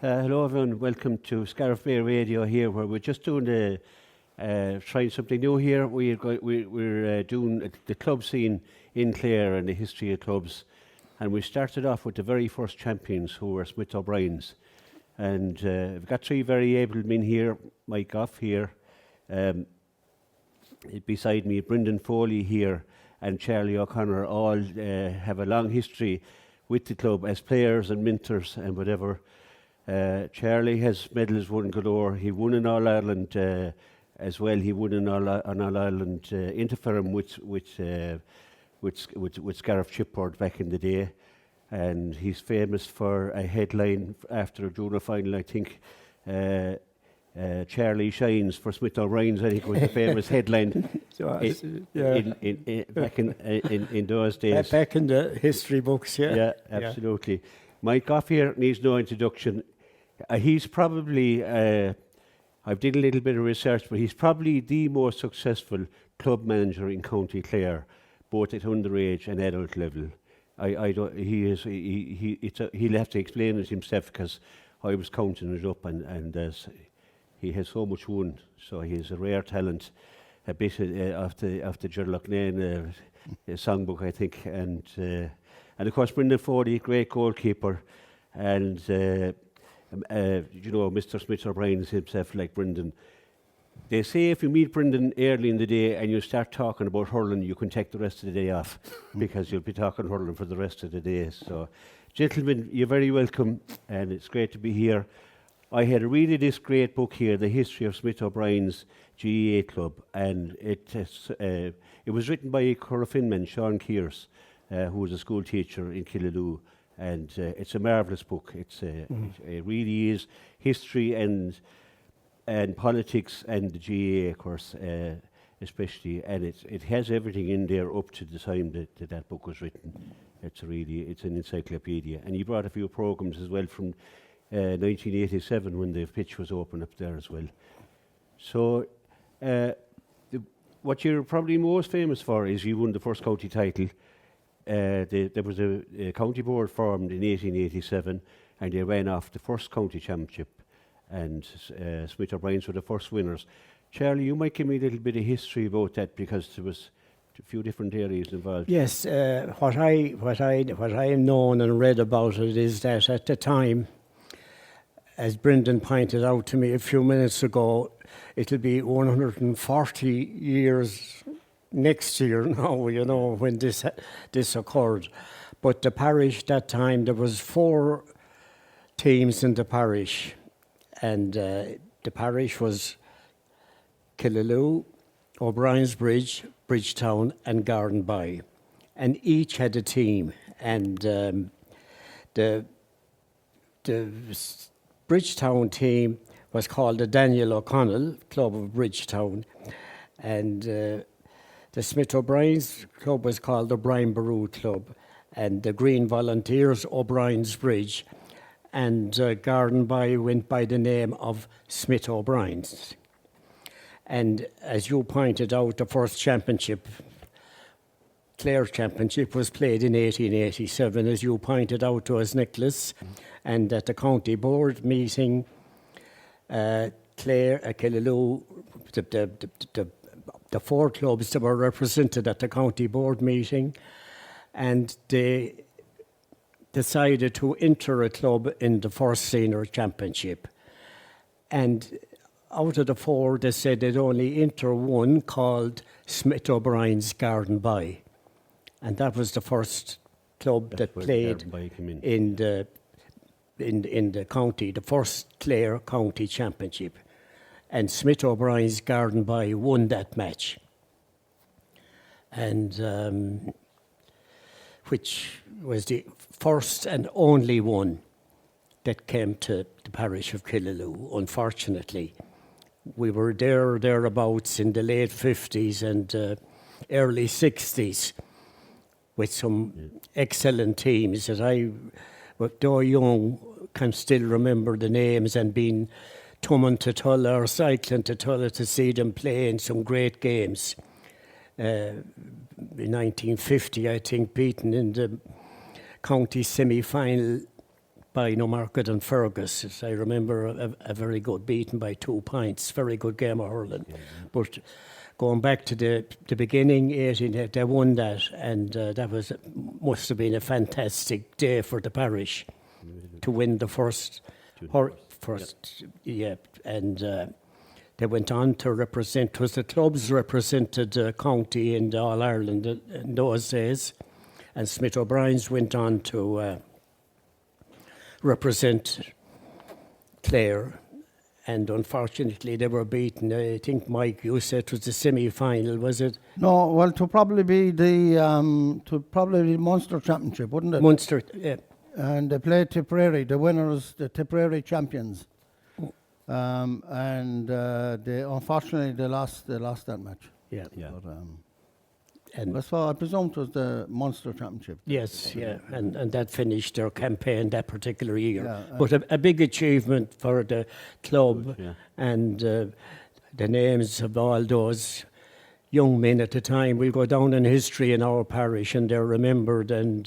Hello everyone, welcome to Scariff Bay Radio here, where we're just doing trying something new here. We're doing the club scene in Clare and the history of clubs. And we started off with the very first champions, who were Smith O'Brien's. And we've got three very able men here, Mike Goff here, beside me, Brendan Foley here, and Charlie O'Connor, all have a long history with the club as players and mentors and whatever. Charlie has medals won galore. He won in All Ireland as well. He won in All Ireland Interferum with Scariff Chipboard back in the day, and he's famous for a headline after a junior final. I think Charlie shines for Smith O'Brien's. I think was the famous headline back in those days. Back in the history books, yeah. Yeah, absolutely. Mike Goff here needs no introduction. He's probably, I've did a little bit of research, but he's probably the most successful club manager in County Clare, both at underage and adult level. He'll have to explain it himself, because I was counting it up, and he has so much won. So he's a rare talent, a bit of the Gerlachnain songbook, I think, and of course Brendan Foley, great goalkeeper, and Mr. Smith O'Brien's himself, like Brendan. They say if you meet Brendan early in the day and you start talking about hurling, you can take the rest of the day off, because you'll be talking hurling for the rest of the day. So, gentlemen, you're very welcome, and it's great to be here. I had read this great book here, The History of Smith O'Brien's GAA Club, and it was written by a Corofin man, Sean Kears, who was a school teacher in Killaloo, and it's a marvellous book. It really is history and politics and the GAA, of course, especially, and it has everything in there up to the time that book was written. It's an encyclopedia, and he brought a few programs as well from 1987 when the pitch was open up there as well. So, what you're probably most famous for is you won the first county title. There was a county board formed in 1887, and they ran off the first county championship, and Smith O'Brien's were the first winners. Charlie, you might give me a little bit of history about that, because there was a few different areas involved. Yes, what I known and read about it is that at the time, as Brendan pointed out to me a few minutes ago, it'll be 140 years next year now, when this occurred. But the parish that time, there was 4 teams in the parish, and the parish was Killaloo, O'Brien's Bridge, Bridgetown and Gardenby, and each had a team, and the Bridgetown team was called the Daniel O'Connell Club of Bridgetown, and the Smith O'Brien's club was called the O'Brien Barrow Club, and the Green Volunteers O'Brien's Bridge, and Gardenby went by the name of Smith O'Brien's. And as you pointed out, the first championship, Clare Championship, was played in 1887, as you pointed out to us, Nicholas. And at the county board meeting, Clare, Killaloo, the 4 clubs that were represented at the county board meeting, and they decided to enter a club in the first senior championship. And out of the 4, they said they'd only enter one called Smith O'Brien's Gardenby. And that was the first club that played in the county, the first Clare County Championship. And Smith O'Brien's Gardenby won that match. And which was the first and only one that came to the parish of Killaloo, unfortunately. We were thereabouts in the late 50s and early 60s with some excellent teams that I, though young, can still remember the names, and being tumming to Tulla or cycling to Tulla to see them play in some great games. In 1950, I think, beaten in the county semi-final by Newmarket and Fergus. As I remember a very good beaten by 2 points, very good game of hurling. But going back to the beginning, 18, they won that, and that must have been a fantastic day for the parish to win the first, and they went on to represent, it was the clubs represented county in the All Ireland in those days, and Smith O'Brien's went on to represent Clare, and unfortunately they were beaten. I think, Mike, you said it was the semi-final, was it? No, well, to probably be the Munster Championship, wouldn't it? Munster, yeah. And they played Tipperary, the winners, the Tipperary champions. They unfortunately lost that match. Yeah. But, And so I presume it was the Munster Championship. yes, yeah, and that finished their campaign that particular year. Yeah, But a big achievement for the club, yeah. and the names of all those young men at the time will go down in history in our parish, and they're remembered, and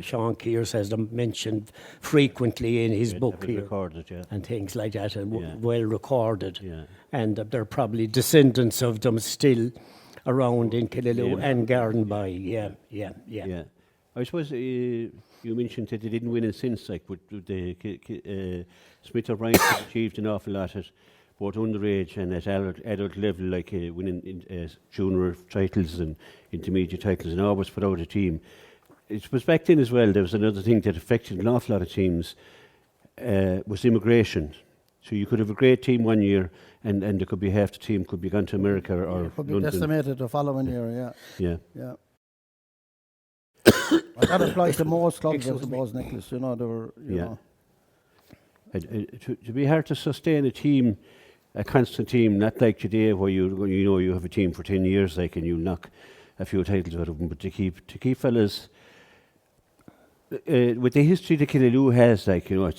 Sean Kears has them mentioned frequently in his book here. Recorded, yeah. And things like that, and Yeah. well recorded. Yeah. And there are probably descendants of them still around in Killaloe and Gardenby. Yeah. I suppose you mentioned that they didn't win it since, like, but Smith O'Brien has achieved an awful lot at both underage and at adult level, like winning junior titles and intermediate titles, and always put out a team. It was back then as well. There was another thing that affected an awful lot of teams, was immigration. So you could have a great team one year, and there could be half the team could be gone to America or Could be London. decimated the following year, Yeah. yeah. That applies to most clubs, I suppose, Nicholas. You know, they were, you know. And, to be hard to sustain a team, a constant team, not like today where you have a team for 10 years, like, and you knock a few titles out of them, but to keep fellas with the history that Killaloe has, like, you know,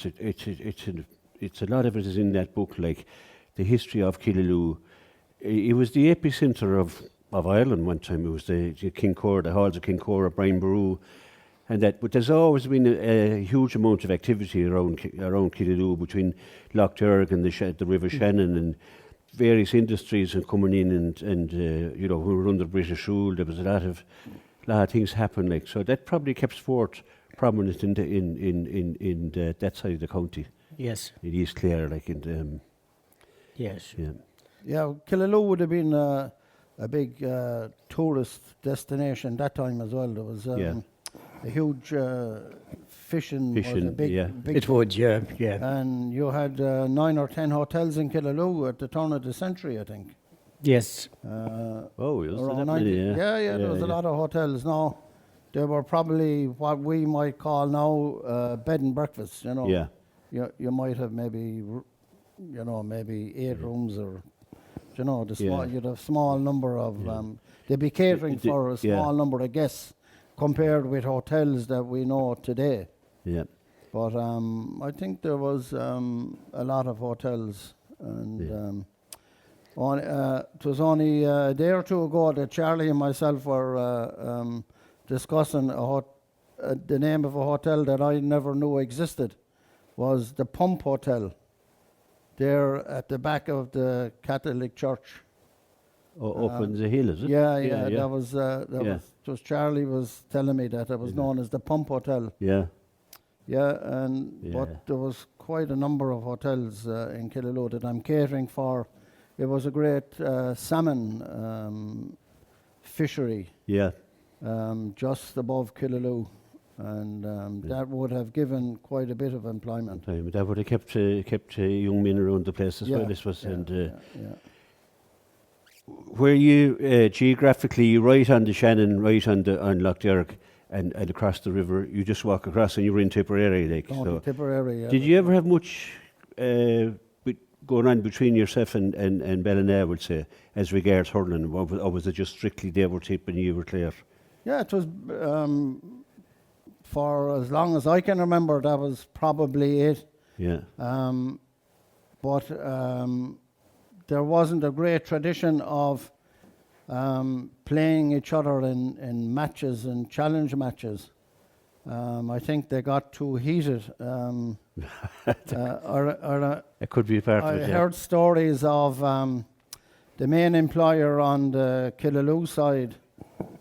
it's a lot of it is in that book, like the history of Killaloe. It was the epicenter of Ireland one time. It was the Kincora, the halls of Kincora, Brian Boru, and that. But there's always been a huge amount of activity around Killaloe, between Lough Derg and the River Shannon, and various industries and coming in, and you know, we were under British rule. There was a lot of things happen, like, so that probably kept sport prominent in that side of the county. Yes. In East Clare, like in Yes. yeah. Yeah, Killaloe would have been a big tourist destination that time as well. There was a huge fishing. Was a big It would, yeah. And you had 9 or 10 hotels in Killaloe at the turn of the century, I think. Yes. Oh, yes, Around that 90. many, Yeah, there was a lot of hotels. Now, they were probably what we might call now bed and breakfast, you know. Yeah. You might have maybe 8 rooms, or, you know, you'd have small number of, they'd be catering for a small number of guests compared with hotels that we know today. Yeah. But I think there was a lot of hotels, and it was only a day or two ago that Charlie and myself were discussing the name of a hotel that I never knew existed. Was the Pump Hotel, there at the back of the Catholic Church. Up on the hill, is it? Yeah. That was Charlie was telling me that it was known as the Pump Hotel. Yeah. Yeah, but there was quite a number of hotels in Killaloe that I'm catering for. It was a great salmon fishery. Yeah. Just above Killaloe. And that would have given quite a bit of employment. That would have kept young men around the place as well. This was where you geographically, you right on the Shannon, right on Lough Derg, and across the river. You just walk across, and you were in Tipperary, like. So Tipperary. did you ever have much going on between yourself and Ballina, I would say, as regards hurling, or was it just strictly they were Tip and you were Clare? Yeah, it was. For as long as I can remember, that was probably it. Yeah. But there wasn't a great tradition of playing each other in matches and challenge matches. I think they got too heated. It could be part I of it. heard stories of the main employer on the Killaloo side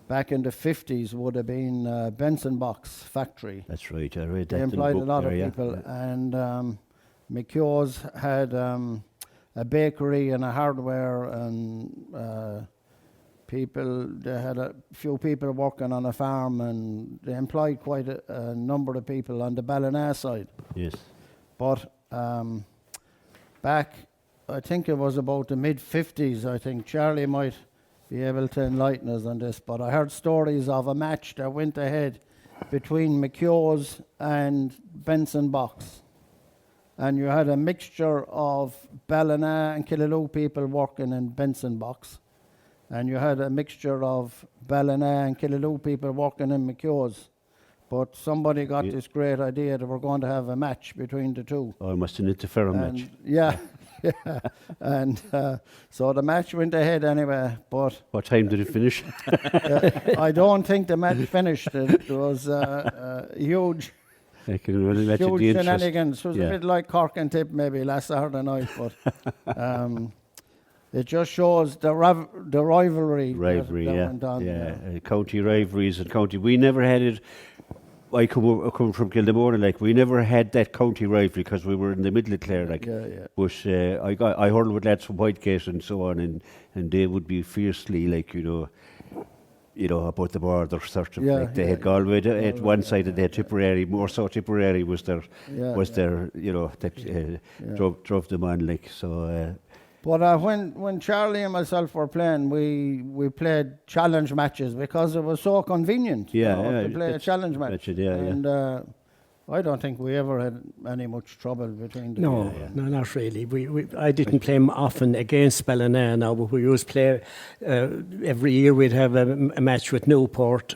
back in the 50s would have been Benson Box factory. That's right. I read that. They in the employed a book lot there, of yeah. people, and McHugh's had a bakery and a hardware, and people. They had a few people working on a farm, and they employed quite a number of people on the Ballina side. Yes. But back, I think it was about the mid-50s, I think Charlie might be able to enlighten us on this, but I heard stories of a match that went ahead between McHugh's and Benson Box. And you had a mixture of Ballina and Killaloo people working in Benson Box. And you had a mixture of Ballina and Killaloo people working in McHugh's. But somebody got this great idea that we're going to have a match between the two. Oh, it must have been a fair match. Yeah, yeah. And so the match went ahead anyway, but What time did it finish? I don't think the match finished. It was huge, I can only imagine huge the interest. shenanigans. It was Yeah. a bit like Cork and Tip maybe last Saturday night, but it just shows the rivalry Rivalry, that yeah. went on. Yeah, county rivalries and county. We never had it. I come from Kildamore, like we never had that county rivalry because we were in the middle of Clare, like. Yeah, yeah. But I hurled with lads from Whitegate and so on, and they would be fiercely like about the border sort of Yeah, like they yeah, had Galway at one side and they had Tipperary. More so Tipperary was their that drove them on like so. But when Charlie and myself were playing, we played challenge matches because it was so convenient. Yeah, to play a that's- challenge match. that's it, yeah, yeah. And I don't think we ever had any much trouble between the No, two. no, not really. I didn't play often against Ballina now, but we used to play every year. We'd have a match with Newport,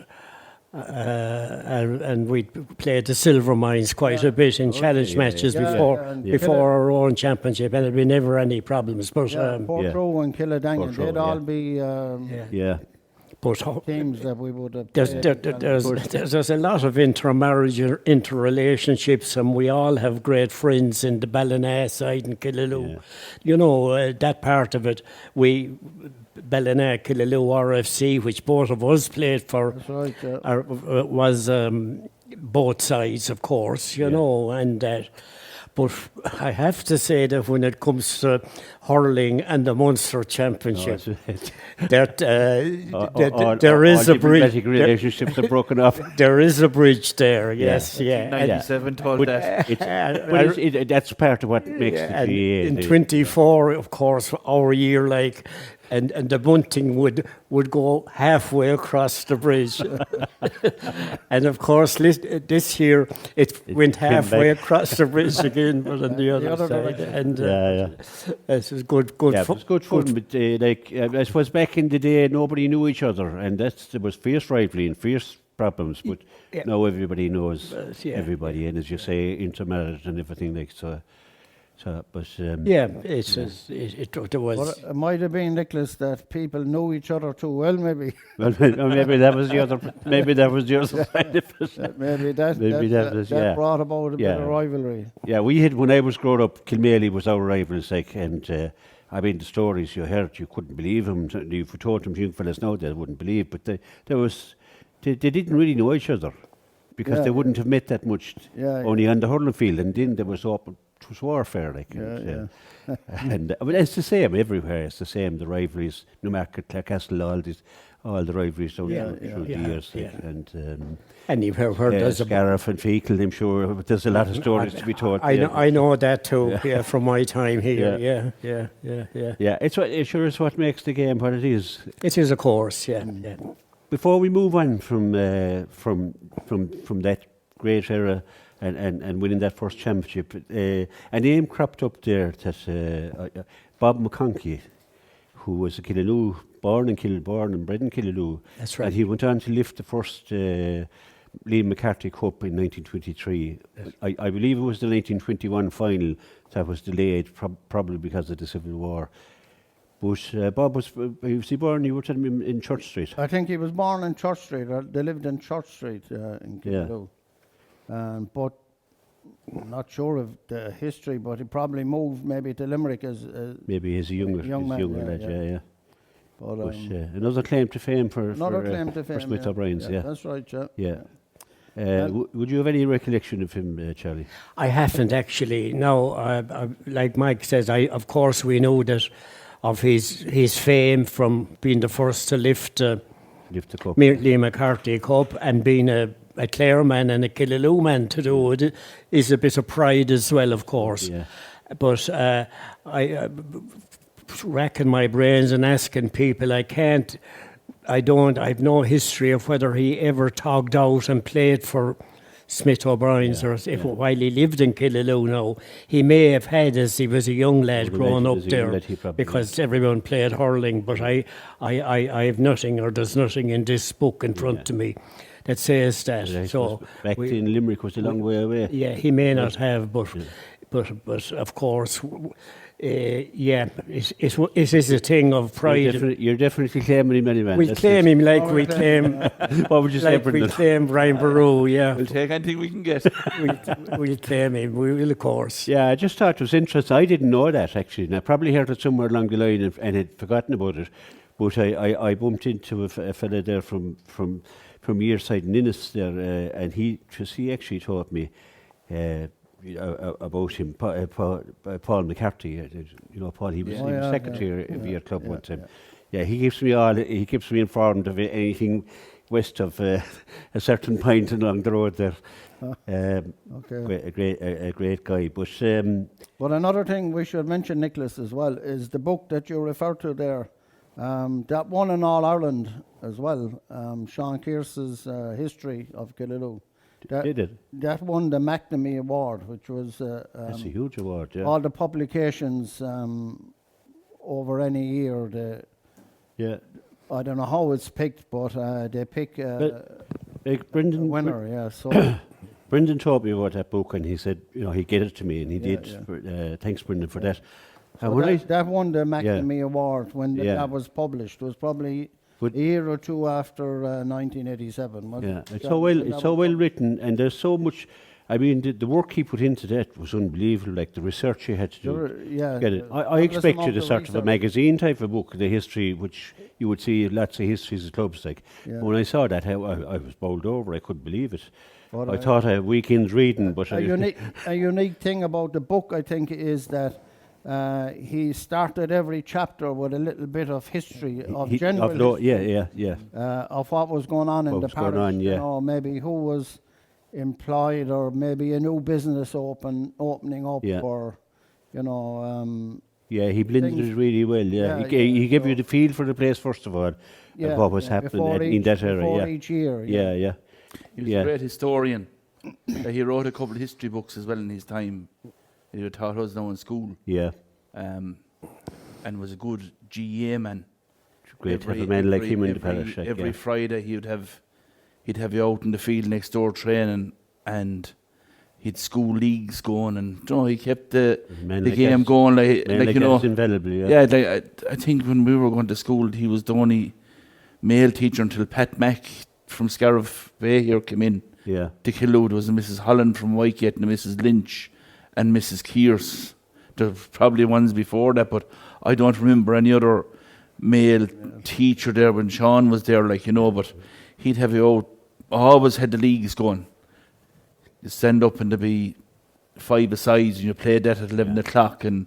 and we'd play the Silver Mines quite a bit in challenge matches yeah. before Yeah, and before our own championship, and there'd be never any problems. But Portroe and Killadangan, Portroe, they'd all yeah. be Yeah. but teams that we would have There's, played. there's a lot of intermarriage, interrelationships, and we all have great friends in the Ballina side and Killaloo. Yeah. You know, that part of it, Ballina, Killaloo, RFC, which both of us played for, That's right, yeah. was both sides, of course, you know, and that. But I have to say that when it comes to hurling and the Munster Championship, that there is a bridge. Relationships are broken off. There is a bridge there, yes, yeah. 97 told that. That's part of what makes the And GAA. in 24, of course, our year, like, and the bunting would go halfway across the bridge. And of course, this year, it went halfway across the bridge again, but on the other side. And this is good Yeah, it fun. was good fun, but I suppose back in the day, nobody knew each other, and there was fierce rivalry and fierce problems, but now everybody knows everybody, and as you say, intermarriage and everything like so. But Yeah, there was. But it might have been, Nicholas, that people knew each other too well, maybe. well, maybe that was the other. Maybe that was the other side of it. Maybe that was, yeah. brought about a bit of rivalry. Yeah, we had when I was growing up, Kilmaley was our rivals, like, and I mean the stories you heard, you couldn't believe them. If you told them to young fellas now, they wouldn't believe. But they didn't really know each other because they wouldn't have met that much only on the hurling field, and then there was open. It was warfare, like, and but it's the same everywhere. It's the same. The rivalries, Newmarket, Clarecastle, all the rivalries through the years, And you've heard there's a Scariff and Fecal. I'm sure, but there's a lot of stories to be told. I know that too. Yeah, from my time here. Yeah. Yeah, it sure is what makes the game what it is. It is, of course. Yeah. Before we move on from that great era and winning that first championship, a name cropped up there that Bob McConkey, who was a Killaloo, born and bred in Killaloo. That's right. And he went on to lift the first Liam McCarthy Cup in 1923. I believe it was the 1921 final that was delayed, probably because of the Civil War. But Bob was he born? You were telling me in Church Street. I think he was born in Church Street. They lived in Church Street in Killaloo. But I'm not sure of the history, but he probably moved maybe to Limerick as Maybe he's a younger, young man, lad, yeah. But, But another claim to fame for another claim to fame, for Smith yeah. O'Brien's, yeah. That's right, yeah. Yeah. Would you have any recollection of him, Charlie? I haven't actually. No, like Mike says, of course we know that of his fame from being the first to lift Lift the cup. Lee McCarthy Cup and being a Clare man and a Killaloe man to do it is a bit of pride as well, of course. Yeah. But I racking my brains and asking people, I've no history of whether he ever togged out and played for Smith O'Brien's while he lived in Killaloe now. He may have had as he was a young lad growing up there because everyone played hurling, but I have nothing, or there's nothing in this book in front of me that says that. So back in Limerick was a long way away. Yeah, he may not have, but of course, it is a thing of pride. You're definitely claiming him anyway. We claim him like we claim. What would you say, Like we Brendan? claim Brian Boru, yeah. We'll take anything we can get. We'll claim him. We will, of course. Yeah, I just thought it was interesting. I didn't know that, actually. And I probably heard it somewhere along the line and had forgotten about it. But I bumped into a fella there from Yearside in Innis there, and he actually taught me about him, Paul McCarthy. Paul, he was secretary of your club one time. Yeah, he keeps me informed of anything west of a certain point along the road there. Okay. A great guy. But another thing we should mention, Nicholas, as well, is the book that you referred to there. That won in All Ireland as well. Sean Kearse's history of Killaloe. Did it? That won the McNamee Award, which was That's a huge award, yeah. all the publications over any year. I don't know how it's picked, but they pick like Brendan, a winner. Yeah, so Brendan told me about that book, and he said, he'd get it to me, and he did. Thanks, Brendan, for that. so that won the McNamee Award when that was published. It was probably a year or two after 1987. It's so well written, and there's so much. I mean, the work he put into that was unbelievable. Like the research he had to do. Get it. I expected a sort of a magazine type of book, the history, which you would see lots of histories of clubs. Like when I saw that, I was bowled over. I couldn't believe it. But I thought a weekend's reading, but a unique thing about the book, I think, is that. He started every chapter with a little bit of history of general history, of what was going on in the parish. Maybe who was employed, or maybe a new business opening up, or he blended it really well. He gave you the feel for the place first of all, and what was happening in that area. Before each year. He was a great historian. He wrote a couple of history books as well in his time. He taught us now in school. And was a good GA man. Great to have a man like him in the parish. Every Friday he'd have you out in the field next door training, and he'd school leagues going, and he kept the game going like invaluable, I think when we were going to school, he was the only male teacher until Pat Mack from Scariff Bay here came in. To Killaloe. There was a Mrs. Holland from Whitegate and a Mrs. Lynch and Mrs. Kearse. There were probably ones before that, but I don't remember any other male teacher there when Sean was there, but he'd have you out, always had the leagues going. You stand up and there'd be 5-a-sides, and you played that at 11 o'clock, and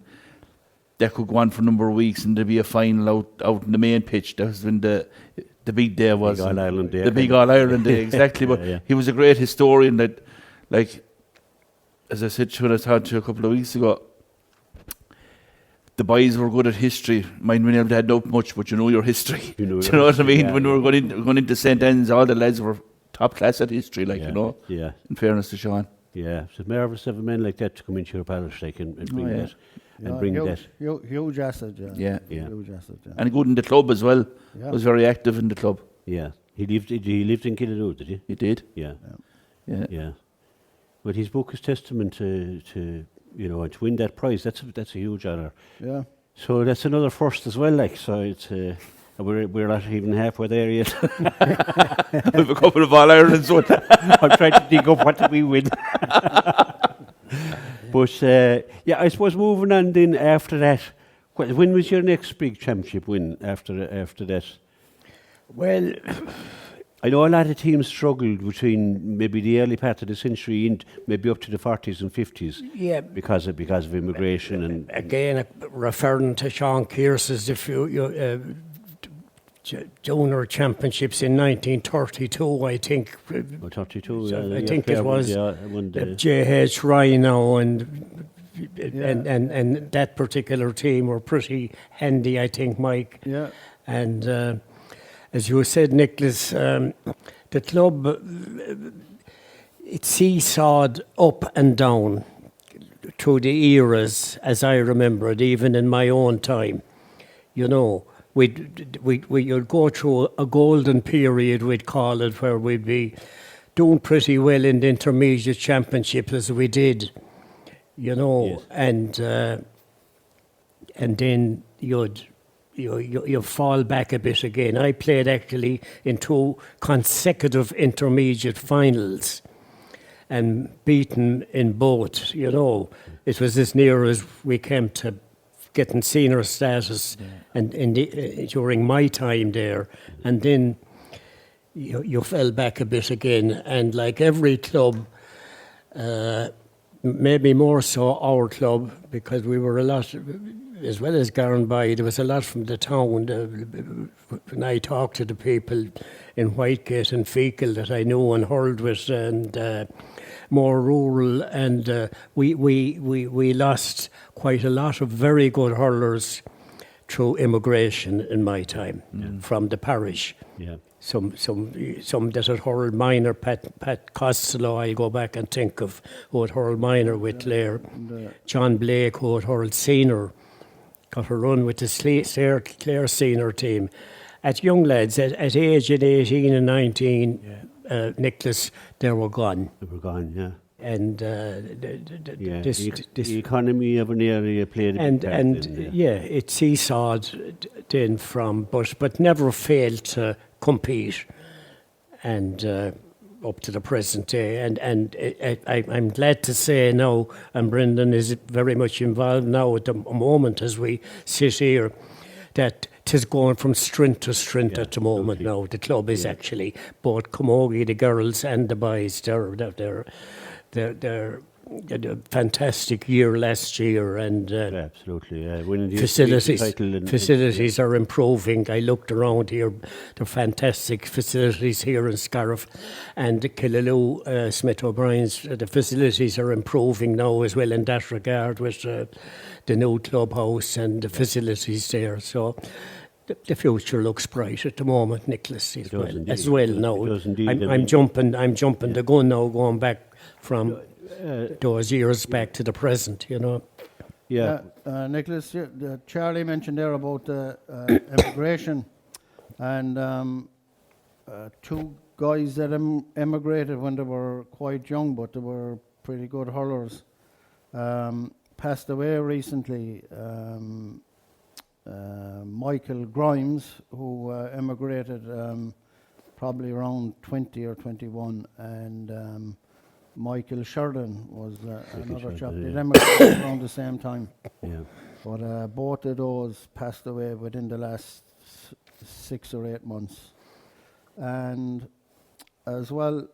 that could go on for a number of weeks, and there'd be a final out in the main pitch. That was when the big day was. Big All-Ireland Day. The Big All-Ireland Day, exactly. But he was a great historian that, as I said when I talked to you a couple of weeks ago, the boys were good at history. Mine we never had up much, but your history. Do you know what I mean? When we were going into St. Anne's, all the lads were top class at history, in fairness to Sean. Yeah, it's marvellous to have a man like that to come into your parish, and bring that. And bring that. Huge asset, Huge asset, And good in the club as well. Was very active in the club. Yeah. He lived in Killaloe, did he? He did. Yeah. But his book is testament to and to win that prize, that's a huge honour. Yeah. So that's another first as well, so it's And we're not even halfway there yet. We've a couple of All-Irelands. I'm trying to dig up what did we win. But yeah, I suppose moving on then after that, when was your next big championship win after that? Well, I know a lot of teams struggled between maybe the early part of the century and maybe up to the 40s and 50s. yeah, Because of immigration and again, referring to Sean Kearse's junior championships in 1932, I think. 32. So yeah, I yeah, think it was one day. J.H. Rhino and that particular team were pretty handy, I think, Mike. Yeah. And as you said, Nicholas, the club, it seesawed up and down through the eras, as I remember it, even in my own time. You know, we'd go through a golden period, we'd call it, where we'd be doing pretty well in the intermediate championship as we did, you know, Yes. and then you fall back a bit again. I played actually in 2 consecutive intermediate finals and beaten in both, you know. It was as near as we came to getting senior status and during my time there. And then you fell back a bit again. And like every club, maybe more so our club, because we were a lot, as well as Garnby, there was a lot from the town. When I talked to the people in Whitegate and Fecal that I knew and hurled with, and more rural, and we lost quite a lot of very good hurlers through immigration in my time from the parish. Yeah. Some that had hurled minor, Pat Costello, I go back and think of, who had hurled minor with Clare. John Blake, who had hurled senior, got a run with the Clare senior team. At young lads, at age of 18 and 19, Nicholas, they were gone. They were gone, yeah. And Yeah. this The economy of an area played a big part and then, yeah, it seesawed then from, but never failed to compete, and up to the present day. And I'm glad to say now, and Brendan is very much involved now at the moment as we sit here, that 'tis going from strength to strength at the moment now. The club is actually both Camogie, the girls and the boys. They're a fantastic year last year, and absolutely. Winning the facilities are improving. I looked around here; they're fantastic facilities here in Scariff, and Killaloe, Smith O'Brien's. The facilities are improving now as well in that regard with the new clubhouse and the facilities there. So. The future looks bright at the moment, Nicholas, as well now. I'm jumping the gun now, going back from those years back to the present, you know. Yeah. Nicholas, Charlie mentioned there about immigration, and 2 guys that emigrated when they were quite young, but they were pretty good hurlers, passed away recently. Michael Grimes, who emigrated probably around 20 or 21, and Michael Sheridan was another chap that emigrated around the same time. Yeah. But both of those passed away within the last 6 or 8 months. And as well,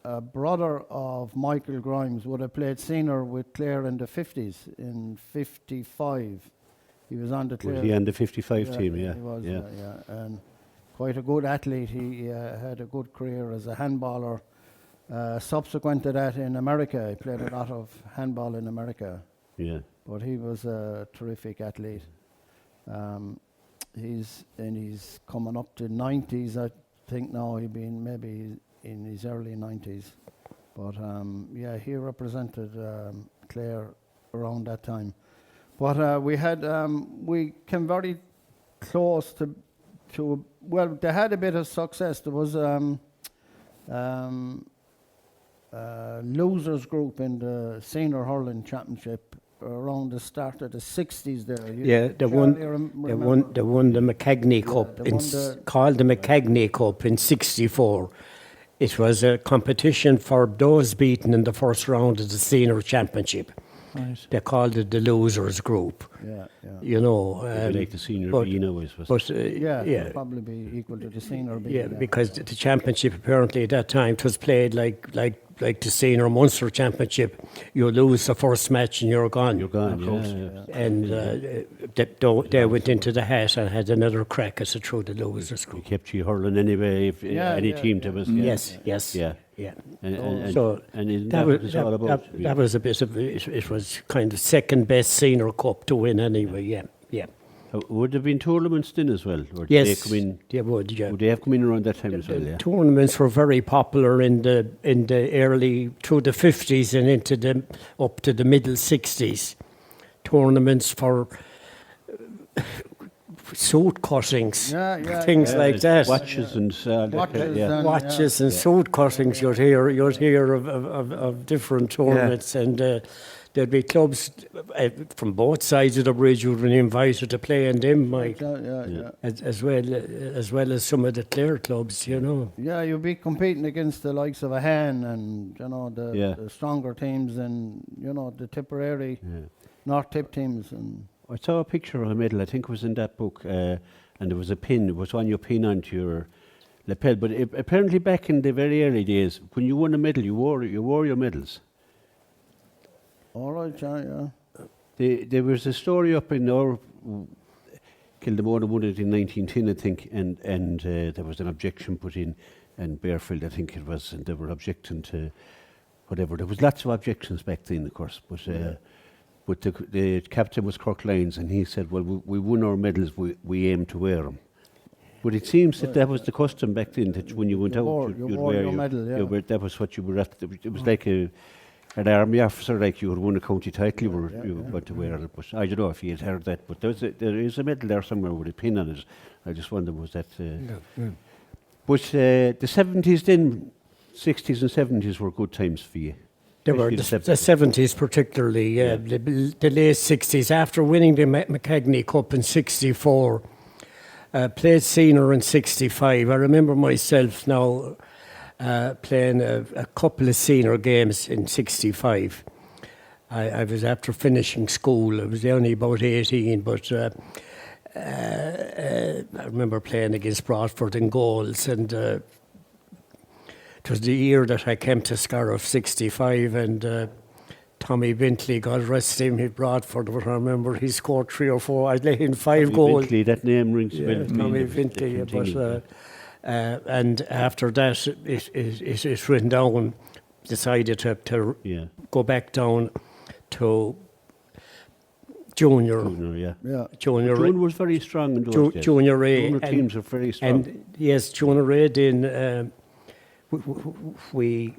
a brother of Michael Grimes would have played senior with Clare in the 50s, in 55. He was on the Clare. Was he on the 55 team? Yeah. He was, and quite a good athlete. He had a good career as a handballer. Subsequent to that in America, he played a lot of handball in America. Yeah. But he was a terrific athlete. He's coming up to 90s, I think now. He'd been maybe in his early 90s. But he represented Clare around that time. But we came very close to well, they had a bit of success. There was losers group in the senior hurling championship around the start of the 60s there. Yeah, they won the McCagney Cup, they won called the McCagney Cup in '64. It was a competition for those beaten in the first round of the senior championship. Right. They called it the losers group. Yeah. You know, like the senior B now, I suppose. but It'll probably be equal to the senior B. yeah, because the championship apparently at that time it was played like the senior Munster championship. You lose the first match and you're gone. You're gone, yeah. And they went into the hat and had another crack as it through the losers We group. kept you hurling anyway, if any team to us. Yes. Yeah. Yeah. And So isn't that what it's all about? that was a bit of it was kind of second best senior cup to win anyway. Yeah. Would there have been tournaments then as well? Or did Yes, they come in? they would. Yeah. Would they have come in around that time as well? Yeah. Tournaments were very popular in the early through the 50s and into the up to the middle 60s. Tournaments for suit cuttings, things like that. Watches and Watches and suit cuttings. You'd hear of different tournaments, and there'd be clubs from both sides of the bridge who'd been invited to play in them, Mike, as well as some of the Clare clubs, you know. Yeah, you'd be competing against the likes of a Han and the stronger teams and the Tipperary, North Tip teams and. I saw a picture of a medal, I think it was in that book, and there was a pin, it was on your pin onto your lapel, but apparently back in the very early days, when you won a medal, you wore your medals. All right, yeah. There was a story up in our Kildemona won it in 1910, I think, and there was an objection put in, and Bearfield, I think it was, and they were objecting to whatever. There was lots of objections back then, of course, but the captain was Kirk Lyons, and he said, well, we won our medals, we aim to wear them. But it seems that was the custom back then, that when you went out, you'd wear your medal, that was what you were after. It was like an army officer, like you had won a county title, you were going to wear it. But I don't know if you had heard that, but there is a medal there somewhere with a pin on it. I just wonder, was that... But the 70s then, 60s and 70s were good times for you. They were the 70s particularly, the late 60s. After winning the McCagney Cup in '64, played senior in '65. I remember myself now playing a couple of senior games in '65. I was after finishing school. I was only about 18, but I remember playing against Bradford in goals, and it was the year that I came to Scariff '65, and Tommy Bentley, God rest him, he Bradford, but I remember he scored 3 or 4. I lay in 5 goals. Bentley, that name rings a bell. Tommy Bentley, but and after that, it went down. Decided to go back down to junior. Junior was very strong in those days. Junior A. Junior teams are very strong. And yes, Junior A then. We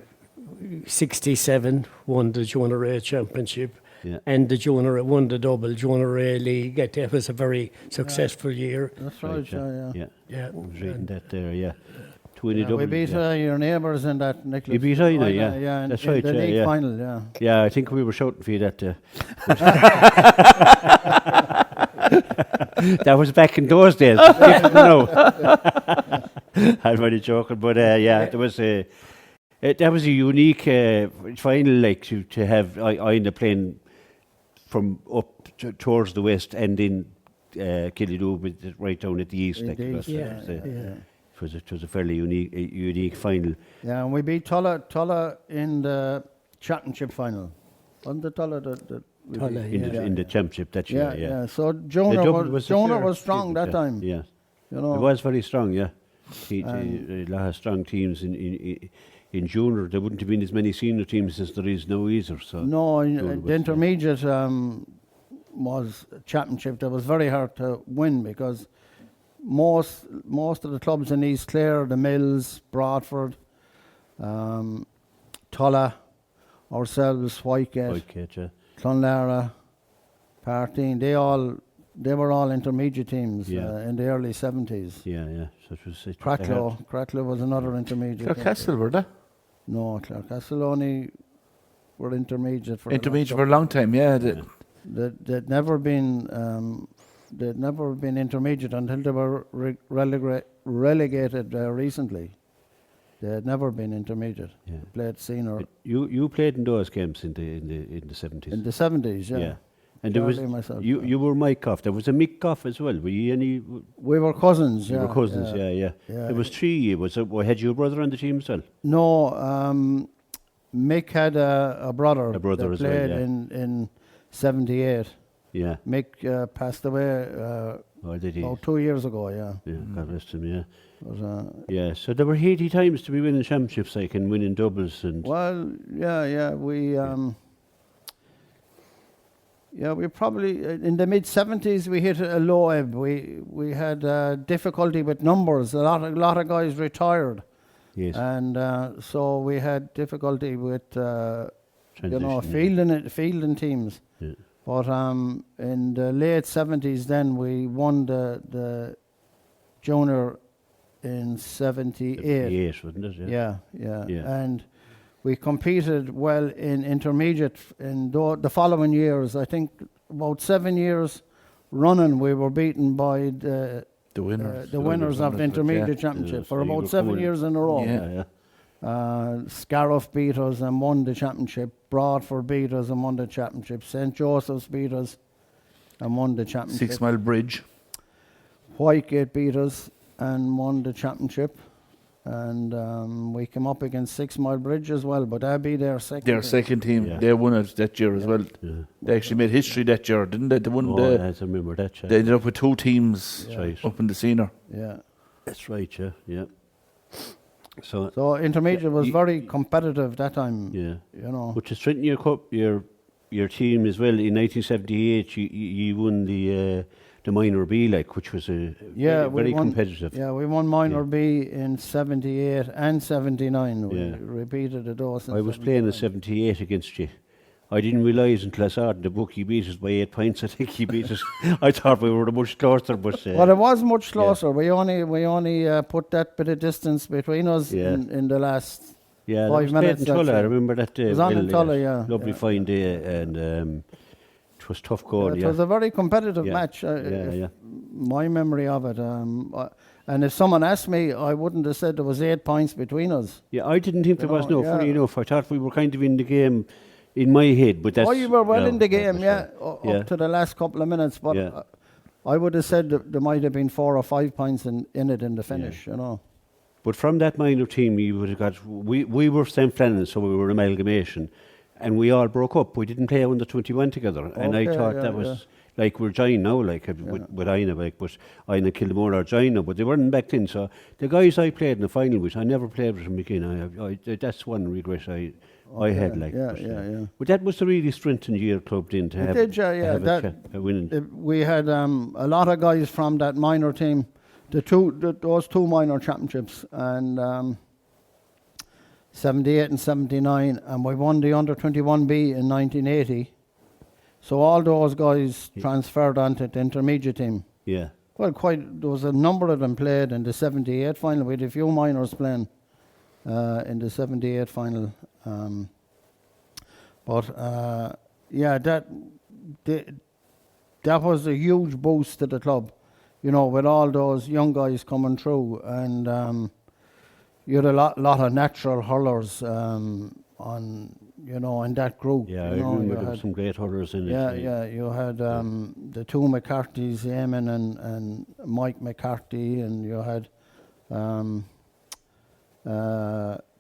67 won the Junior A championship, and the Junior A won the double Junior A league. That was a very successful year. That's right, yeah. I was reading that there, to win a double. We beat your neighbours in that, Nicholas. You beat Ina, yeah. That's in right, the league final, yeah. Yeah, I think we were shouting for you that. That was back in those days. No. I'm only joking, but there was that was a unique final, like to have Ina playing from up towards the west and in Killaloe right down at the east. It was a fairly unique final. Yeah, and we beat Tulla in the championship final. Wasn't it Tulla in the championship that year? Yeah. So Jonah was strong that time. Yeah, it was very strong. Yeah. A lot of strong teams in junior. There wouldn't have been as many senior teams as there is now either. So no, the intermediate was a championship that was very hard to win because most of the clubs in East Clare, the Mills, Bradford, Tulla, ourselves, Whitegate, Clonlara, Partine, they were all intermediate teams in the early 70s. Yeah. So it was Cracklow was another intermediate. Clarecastle, were they? No, Clarecastle only were intermediate for a long time, yeah. They'd never been intermediate until they were relegated recently. They had never been intermediate. Yeah. Played senior But you played in those games in the 70s. in the 70s. Yeah. Yeah. And there was Charlie, myself, you were Mike Goff. There was a Mick Goff as well. Were you any? We were cousins. You Yeah. were cousins. Yeah. There was 3. Had you a brother on the team as well? No, Mick had a brother. A brother that as well, played yeah. in 78. Yeah. Mick passed away Or did he? about 2 years ago. Yeah. Yeah. God rest him. Yeah. But, Yeah. So there were 80 times to be winning championships, like, and winning doubles and. well, we probably in the mid 70s we hit a low ebb. We had difficulty with numbers. A lot of guys retired, Yes. and so we had difficulty with Transition, fielding teams. Yeah. But in the late 70s, then we won the junior in 78. 78, wasn't it? Yeah. Yeah. And we competed well in intermediate in the following years. I think about 7 years running, we were beaten by the winners of the intermediate championship Yeah, for so you about were 7 coming- years in a row. Yeah. Scariff beat us and won the championship. Broadford beat us and won the championship. St. Joseph's beat us and won the championship. 6 Mile Bridge. Whitegate beat us and won the championship. And we came up against 6 Mile Bridge as well, but that'd be their second. Their second team, Yeah. they won it that year as well. Yeah. They actually made history that year, didn't they? They won Oh, the. I remember that. They ended up with 2 teams That's right. up in the senior. Yeah. That's right. Yeah. So. So intermediate was you- very competitive that time. Yeah. You know. But to strengthen your team as well, in 1978, you won the minor B, like, which was Yeah, very we won, competitive. Yeah, we won minor Yeah. B in 78 and 79. We Yeah. repeated it all. I was playing in 78 against you. I didn't realise until I saw it in the book he beat us by 8 points. I think he beat us. I thought we were much closer, but Well, it was much closer. We only put that bit of distance between us Yeah. in the last. yeah, 5 that was played minutes, in Tulla. I'd say. I remember that day. It was on in well, Tulla, yeah. Lovely Yeah. fine day, and it was tough going. It was a very competitive Yeah. match. Yeah. My memory of it. And if someone asked me, I wouldn't have said there was 8 points between us. Yeah, I didn't think there was no. yeah. Funny enough, I thought we were kind of in the game in my head, but that's. You were well no, in the that game, was yeah, Yeah. up to the last couple of minutes. But Yeah. I would have said that there might have been 4 or 5 points in it in the finish, you know. But from that minor team, you would have got. We were St. Flanagan, so we were amalgamation, and we all broke up. We didn't play under 21 together, and I Okay, thought yeah, that was like we're joined now, like with Aina, like, but Aina Kilmore are joined now, but they weren't back then. So the guys I played in the final with, I never played with them again. That's one regret I had, like. Yeah. But that was the really strengthened year club then to It have. did, to have a winning. We had a lot of guys from that minor team, those 2 minor championships, and 78 and 79, and we won the under 21B in 1980. So all those guys transferred onto the intermediate team. Yeah. Well, there was a number of them played in the 78 final. We had a few minors playing in the 78 final. That was a huge boost to the club, you know, with all those young guys coming through, and you had a lot of natural hurlers in that group. Yeah, I you know, remember you there were had- some great hurlers in it. yeah, you had the 2 McCarthy's, Eamon and Mike McCarthy, and you had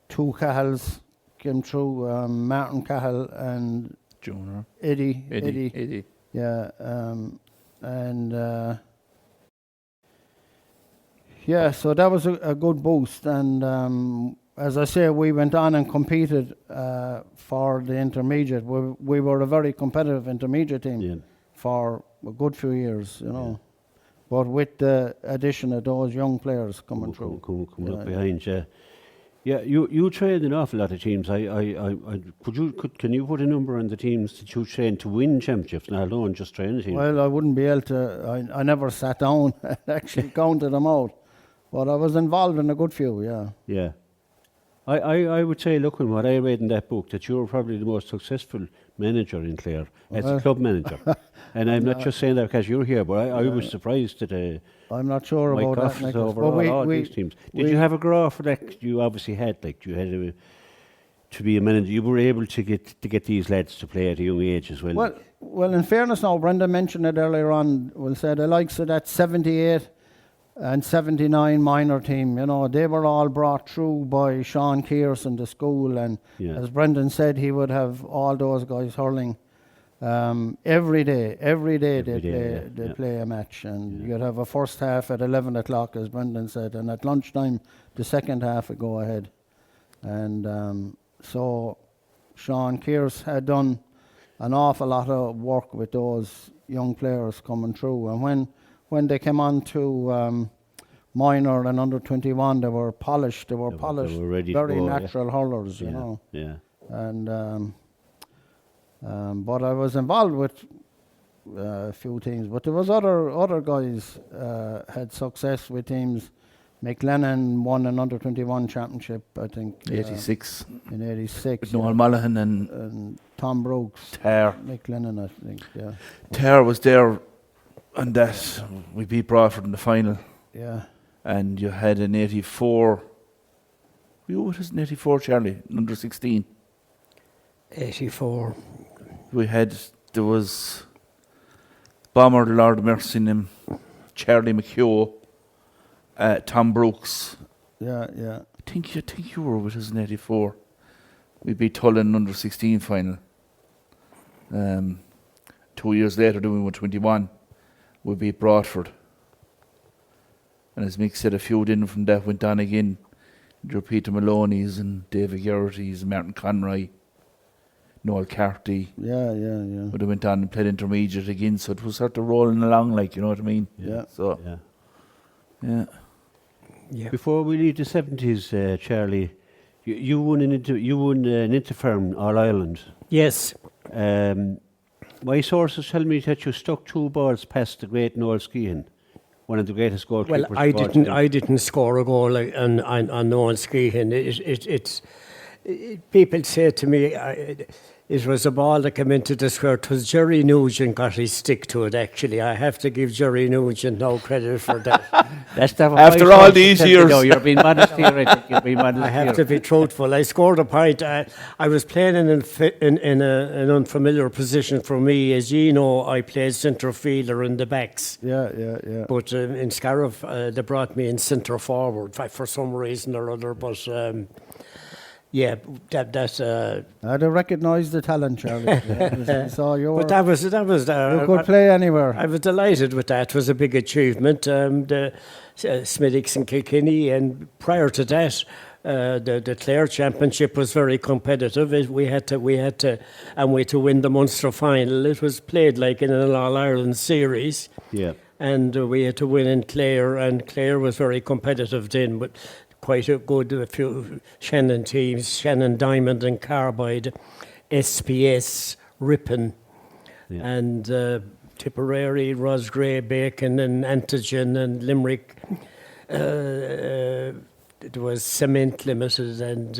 2 Cahals came through, Martin Cahill and Junior. Eddie. Yeah, so that was a good boost, and as I say, we went on and competed for the intermediate. We were a very competitive intermediate team for a good few years, you know. But with the addition of those young players coming through. Coming up behind you. Yeah, you trained an awful lot of teams. Can you put a number on the teams that you trained to win championships, not alone just train a team? Well, I wouldn't be able to. I never sat down and actually counted them out, but I was involved in a good few. Yeah. Yeah. I would say, looking what I read in that book, that you were probably the most successful manager in Clare as a club manager. And I'm not just saying that because you're here, but I was surprised that I'm not sure Mike about Goff that. is Nicholas, over but all these teams. Did you have a graph for that? You obviously had, like, you had to be a manager. You were able to get these lads to play at a young age as well. Well, in fairness now, Brenda mentioned it earlier on, we'll say the likes of that 78 and 79 minor team, you know, they were all brought through by Sean Kearse in the school, and as Brendan said, he would have all those guys hurling every day they play a match, and you'd have a first half at 11 o'clock, as Brendan said, and at lunchtime the second half would go ahead. And so Sean Kearse had done an awful lot of work with those young players coming through, and when they came on to minor and under 21, they were polished. They were ready, very natural hurlers, you know. Yeah. And but I was involved with a few teams, but there was other guys had success with teams. McLennan won an under 21 championship, I think. 86. In 86. With Noel Mullihan and Tom Brooks. Tare. McLennan, I think, yeah. Tare was there, and that we beat Bradford in the final. Yeah. And you had an 84. You were in 84, Charlie, under 16. 84. There was Bomber, Lord of Mercy in him, Charlie McHugh, Tom Brooks. Yeah. I think you were with us in 84. We beat Tullen under 16 final. 2 years later, then we won 21. We beat Bradford. And as Mick said, a few in from that went on again. Your Peter Maloney's and David Garrity's and Martin Conroy, Noel Carty. Yeah. But they went on and played intermediate again, so it was sort of rolling along, like, you know what I mean? Yeah. So, yeah. Before we leave the 70s, Charlie, you won an Interfirm All-Ireland. Yes. My sources tell me that you stuck 2 balls past the great Noel Skehan, one of the greatest goalkeepers. Well, I didn't score a goal on Noel Skehan. People say to me, it was a ball that came into the square. It was Jerry Nugent got his stick to it, actually. I have to give Jerry Nugent no credit for that. After all these years. No, you're being modest here, I think. You're being modest I have to be truthful. I scored a point. I was playing in an unfamiliar position for me. As you know, I played centre fielder in the backs. Yeah. But in Scariff, they brought me in centre forward for some reason or other. But yeah, that's. I don't recognise the talent, Charlie. So you but that was. You could play anywhere. I was delighted with that. It was a big achievement. The Smiddix and Kilkenny, and prior to that, the Clare Championship was very competitive. We had to win the Munster final. It was played like in an All Ireland series. Yeah. And we had to win in Clare, and Clare was very competitive then, but quite a few Shannon teams, Shannon Diamond and Carbide, SPS, Ripon, and Tipperary, Rosgrave, Bacon and Antigen and Limerick. There was Cement Limited and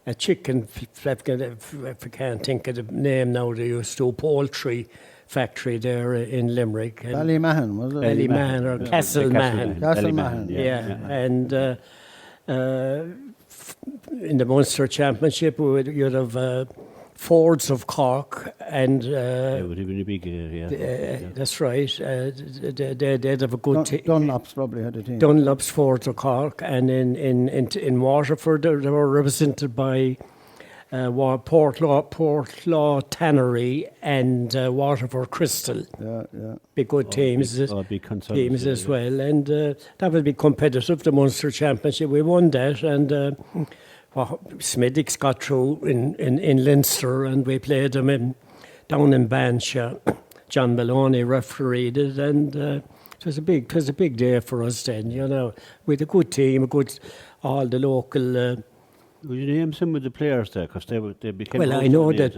a chicken, if I can't think of the name now, they used to, poultry factory there in Limerick. Ballymahan, was it? Ballymahan or Castlemahan. Castlemahan. Yeah. And in the Munster Championship, you'd have Fords of Cork and it would have been a big that's right. They'd have a good team. Dunlop's probably had a team. Dunlop's Fords of Cork, and in Waterford they were represented by Portlaw Tannery and Waterford Crystal. Yeah. Big good teams. Big teams as well, and that would be competitive. The Munster Championship, we won that, and Smiddix got through in Leinster, and we played them down in Bansha. John Maloney refereed it, and it was a big day for us then. You know, with a good team, all the local. Would you name some of the players there? Because they became. Well, I know that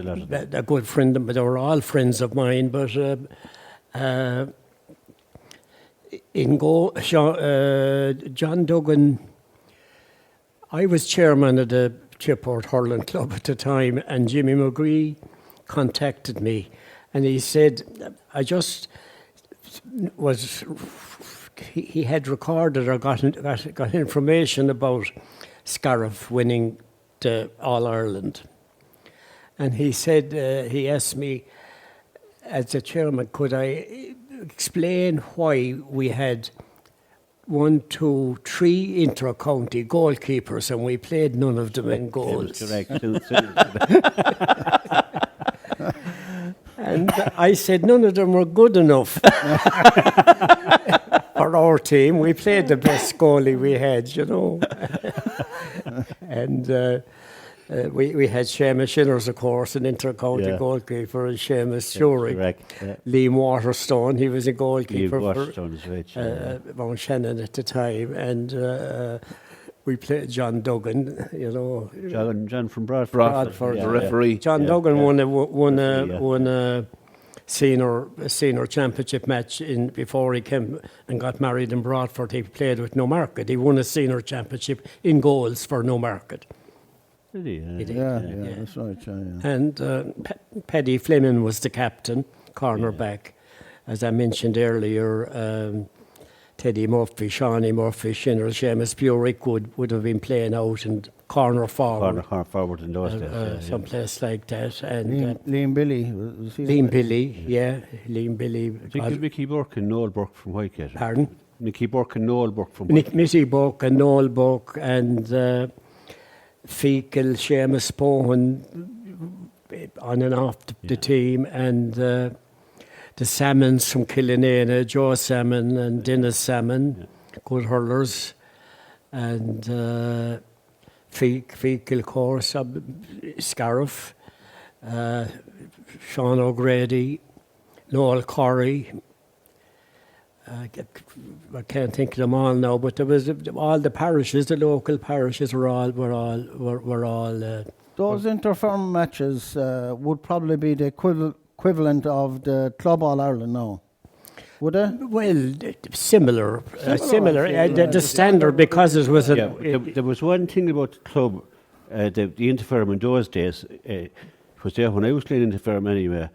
a good friend, but they were all friends of mine. But John Duggan, I was chairman of the Chipport Hurling Club at the time, and Jimmy McGree contacted me, and he said, he had recorded or got information about Scariff winning the All-Ireland. And he said, he asked me, as the chairman, could I explain why we had 1, 2, 3 inter-county goalkeepers and we played none of them in goals. Correct. And I said none of them were good enough for our team. We played the best goalie we had, you know. And we had Seamus Shinners, of course, an inter-county goalkeeper, and Seamus Shurey. Liam Waterstone, he was a goalkeeper for Mount Shannon at the time. And we played John Duggan, you know. John from Bradford. The referee. John Duggan won a senior championship match before he came and got married in Bradford. He played with Newmarket. He won a senior championship in goals for Newmarket. Yeah, that's right. Yeah. And Paddy Fleming was the captain, cornerback. As I mentioned earlier, Teddy Murphy, Shawnee Murphy, Shinner, Seamus Burick would have been playing out in corner forward. Corner forward in those days. Someplace like that. And Liam Billy. Was he Liam Billy, Liam Billy. I think it was Mickey Burke and Noel Burke from Whitegate. Pardon? Mickey Burke and Noel Burke from Whitegate. Mickey Burke and Noel Burke and Fecal, Seamus Bowen on and off the team, and the Salmons from Killanena, Joe Salmon and Dennis Salmon, good hurlers, and Fecal, of course, Scariff, Sean O'Grady, Noel Corey. I can't think of them all now, but there was all the parishes, the local parishes were all. Those interfirm matches would probably be the equivalent of the Club All Ireland now, would they? Well, similar. The standard, because it was there was one thing about the club, the interfirm in those days. It was there when I was playing interfirm anyway.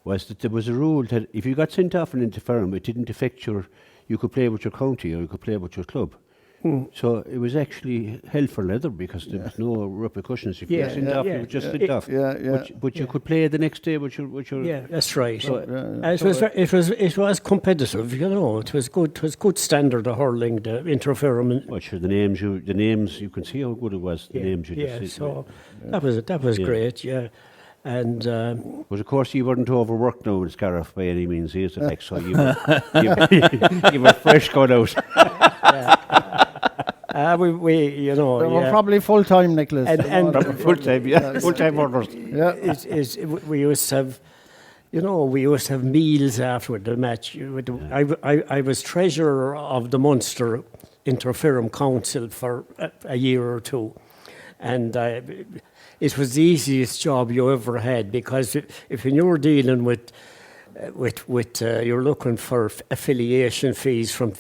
Was that there was a rule that if you got sent off an interfirm, it didn't affect you could play with your county or you could play with your club. So it was actually hell for leather because there was no repercussions. If you got sent off, you were just sent off. But you could play the next day with your. Yeah, that's right. So, it was competitive, you know. It was good. It was good standard of hurling, the interference. Well, sure, the names you can see how good it was. The names you just so that was great. Yeah. And but of course you weren't overworked now with Scariff by any means, is it? Like, so you were fresh going out. we you know, they were probably full time, Nicholas. And full time, full time orders. Yeah, we used to have, you know, meals after the match. I was treasurer of the Munster Interferum Council for a year or two, and it was the easiest job you ever had, because if you were dealing with you're looking for affiliation fees from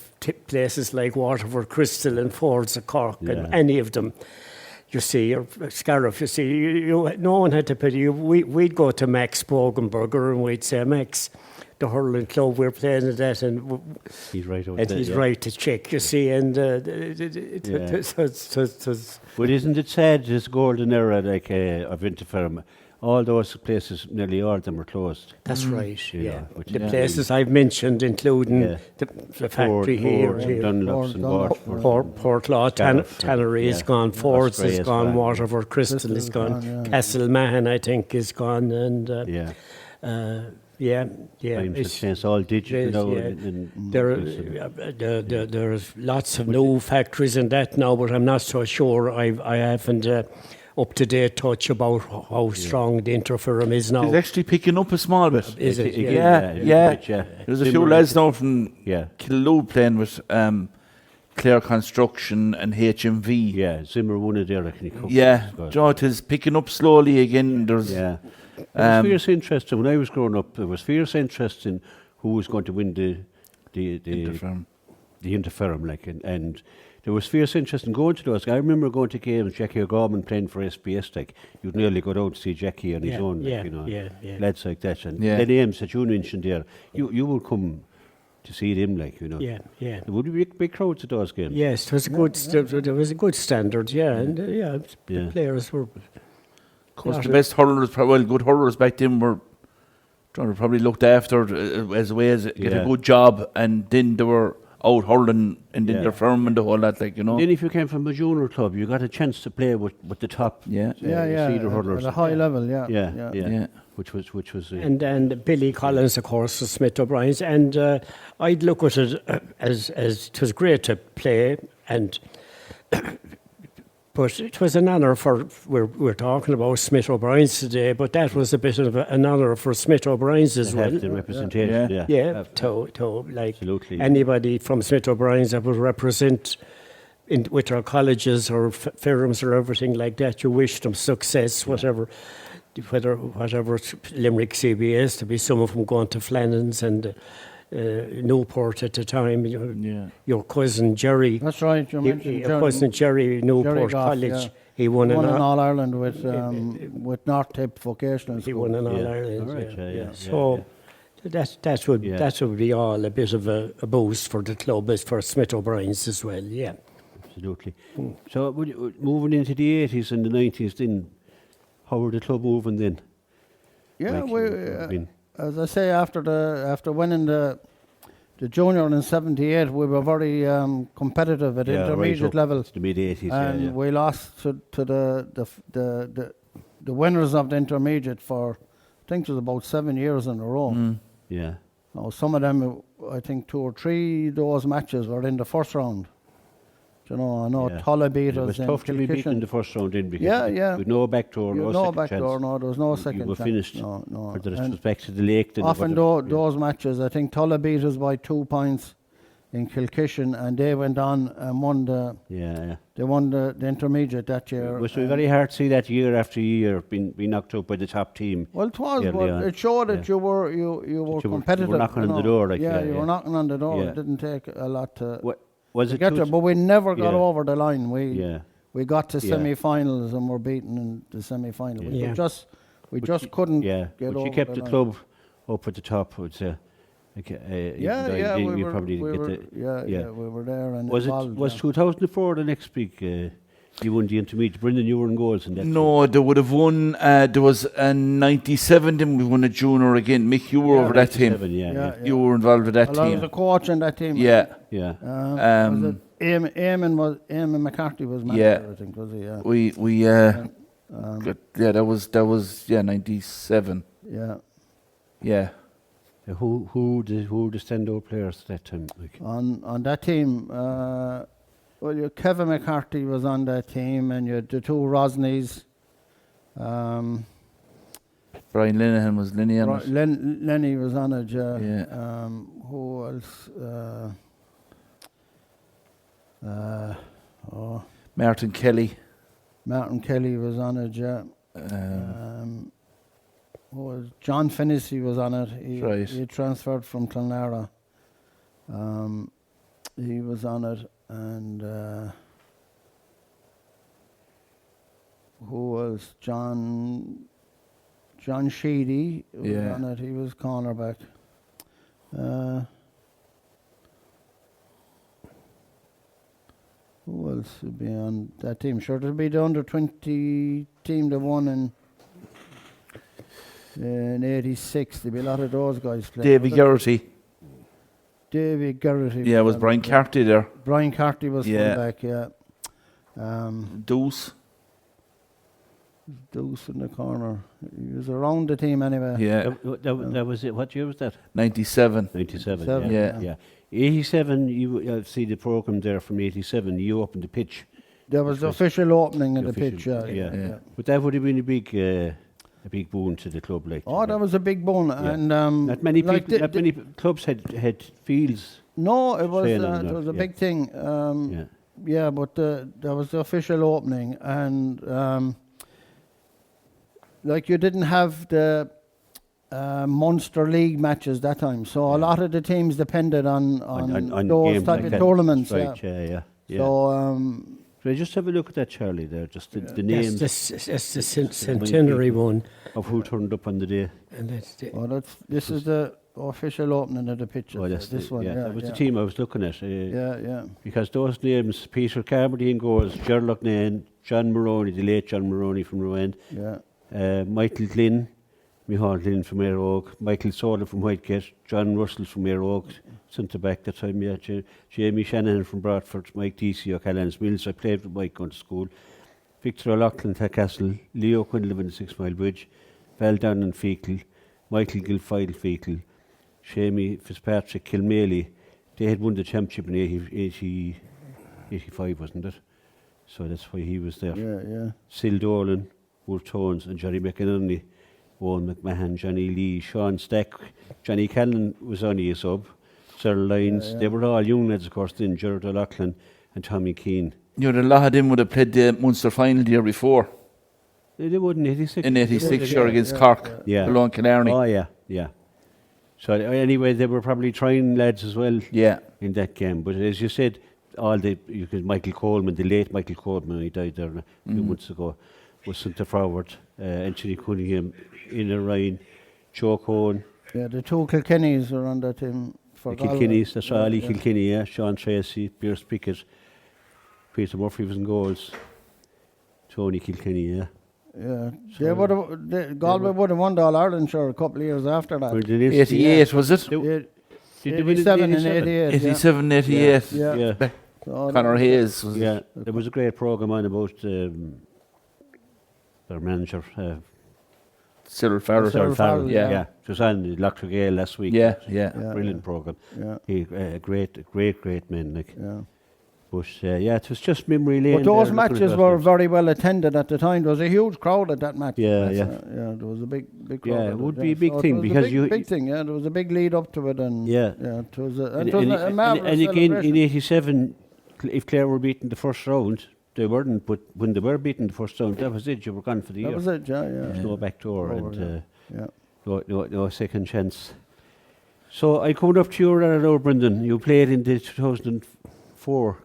places like Waterford Crystal and Fords of Cork and any of them, you see, or Scariff, you see, no one had to pay you. We'd go to Max Bogenberger and we'd say, Max, the hurling club, we're playing at that, and he's right to check, you see, and but isn't it sad, this golden era of interfirm? All those places, nearly all of them are closed. That's right, yeah. The places I've mentioned, including the factory here, Dunlops and Waterford. Portlaw Tannery is gone, Fords is gone, Waterford Crystal is gone, Castlemahan, I think, is gone, and it's all digital now. There's lots of new factories in that now, but I'm not so sure. I haven't up-to-date touch about how strong the interferum is now. It's actually picking up a small bit. Is it? Yeah. There's a few lads now from Killaloe playing with Clare Construction and HMV. Yeah, Zimmer won it there. It is picking up slowly again. There's It was fierce interest. When I was growing up, there was fierce interest in who was going to win the interfirm. the interferum, like, and there was fierce interest in going to those. I remember going to games, Jackie O'Gorman playing for SPS, like, you'd nearly go down to see Jackie on his own, like, you know, lads like that. And the names that you mentioned there, you would come to see them, like, you know. Yeah. There would be big crowds at those games. Yes, it was a good. There was a good standard. Yeah, and the players were. Of course, the best hurlers, good hurlers back then were probably looked after as a way as get a good job, and then they were out hurling and then their firm and the whole lot, like, you know. Then if you came from a junior club, you got a chance to play with the top senior hurlers at a high level, yeah. Which was and Billy Collins, of course, was Smith O'Brien's, and I'd look at it as it was great to play, and but it was an honour for we're talking about Smith O'Brien's today, but that was a bit of an honour for Smith O'Brien's as well. The representation, to like absolutely. Anybody from Smith O'Brien's that would represent with our colleges or firms or everything like that, you wish them success, whatever Limerick CBS, to be some of them going to Flannan's and Newport at the time. Your cousin Jerry. That's right. You mentioned your cousin Jerry, Newport Jerry Goff, College. He won an All-Ireland with North Tip Vocational School. He won an All-Ireland. Right, so that would be all a bit of a boost for the club, as for Smith O'Brien's as well. Yeah. Absolutely. So moving into the 80s and the 90s, then how were the club moving then? Yeah, as I say, after winning the junior in '78, we were very competitive at intermediate level. The mid 80s, and we lost to the winners of the intermediate for, I think it was about 7 years in a row. Yeah. Now, some of them, I think 2 or 3 of those matches were in the first round. You know, I know Tulla beat us. It was tough to be beaten in the first round, because with no backdoor, no second chance. There was no second chance. You were finished. No. For the rest was back to the lake. Often those matches, I think Tulla beat us by 2 points in Kilkishen, and they went on and won the. They won the intermediate that year. It was very hard to see that year after year being knocked out by the top team. Well, it was, but it showed that you were competitive. You were knocking on the door, like you were knocking on the door. It didn't take a lot to. Was it get there, but we never got over the line. We got to semi-finals and were beaten in the semi-final. We just couldn't get over. But you kept the club up at the top, I would say. We were there. And was 2004 the next big? You won the intermediate. Brendan, you were in goals in that. No, they would have won. There was a '97. Then we won a junior again. Mick, you were over that team. You were involved with that team. I was the coach in that team. Yeah. Eamon McCarthy was manager, I think, was he? Yeah. That was 97. Yeah. Who were the standout players that time? On that team, Kevin McCarthy was on that team, and you had the 2 Rosneys. Brian Linehan was Lenny on it. Lenny was on it. Who else? Martin Kelly. Martin Kelly was on it. John Finnessy was on it. He transferred from Clonlara. He was on it, and who was John Sheedy was on it. He was cornerback. Who else would be on that team? Sure, it'll be the under-20 team that won in '86. There'll be a lot of those guys playing. David Garrity. Yeah, was Brian Carty there? Brian Carty was fullback, Deuce in the corner. He was around the team anyway. Yeah. That was it. What year was that? 97. 97. Yeah. 87. You see the program there from 87. You opened the pitch. There was the official opening of the pitch. Yeah. But that would have been a big boon to the club, like. Oh, that was a big boon, and not many many clubs had fields. No, it was a big thing. But there was the official opening, and you didn't have the Munster League matches that time. So a lot of the teams depended on those games type like of that. tournaments. Right, yeah. So So just have a look at that, Charlie, there, just the That's names the centenary one. of who turned up on the day. And that's the, this is the official opening of the picture. Oh, that's this the, one. yeah, Yeah, that was yeah. the team I was looking at. Yeah. Because those names, Peter Carmody in goals, Gerlach Nain, John Maroney, the late John Maroney from Rowan, Yeah. Michael Glynn, Micheál Glynn from Éire Óg, Michael Sola from Whitegate, John Russell from Éire Óg, centre back that time, yeah, Jamie Shanahan from Bradford, Mike Deasy, O'Callaghan's Mills. I played with Mike going to school. Victor O'Loughlin, Tacastle, Leo Quinlivan, the 6 Mile Bridge, Val Donnan, Fecal, Michael Gilfoyle, Fecal, Shamey Fitzpatrick, Kilmaley. They had won the championship in 85, wasn't it? So that's why he was there. Yeah. Sil Dolan, Wolf Tones, and Jerry McInerney, Owen McMahon, Johnny Lee, Sean Stack. Johnny Callan was only a sub. Cyril Lyons. They were all young lads, of course, then Gerard O'Loughlin and Tommy Keane. You know, a lot of them would have played the Munster final the year before. They would in 86. In 86, sure, against Cork. Yeah. Below Killarney. Oh, yeah. So anyway, they were probably trying lads as well in that game. But as you said, Michael Coleman, the late Michael Coleman, he died there a few months ago, was centre forward. Anthony Cunningham, Ian Ryan, Joe Cohen. Yeah, the two Kilkennys were on that team. The Kilkennys, that's Ali Kilkenny, yeah. Sean Tracy, Pierce Pickett, Peter Murphy was in goals. Tony Kilkenny, yeah. Yeah, Galway would have won the All Ireland sure a couple of years after that. 88, was it? Did they win it 87 in and 88. 87, 88. Yeah. Yeah. Conor Hayes was Yeah, there was a great programme on about their manager, Cyril Farrell. Cyril Farrell, yeah. It was on the Loch Gale last week. Yeah. Brilliant programme. Yeah. He, great man. Like. Yeah. But it was just memory lane. But those there, matches were very well attended at the time. There was a huge crowd at that match. Yeah. There was a big crowd. Yeah, at it would it, be a big So thing it was because a big thing. Yeah, there was a big lead up to it, and it was a marvelous and again in celebration. '87, if Clare were beaten the first round, they weren't. But when they were beaten the first round, that was it. You were gone for the year. That was it. Yeah. There's no back door Over, and no second chance. So I come up to you now, Brendan. You played in the 2004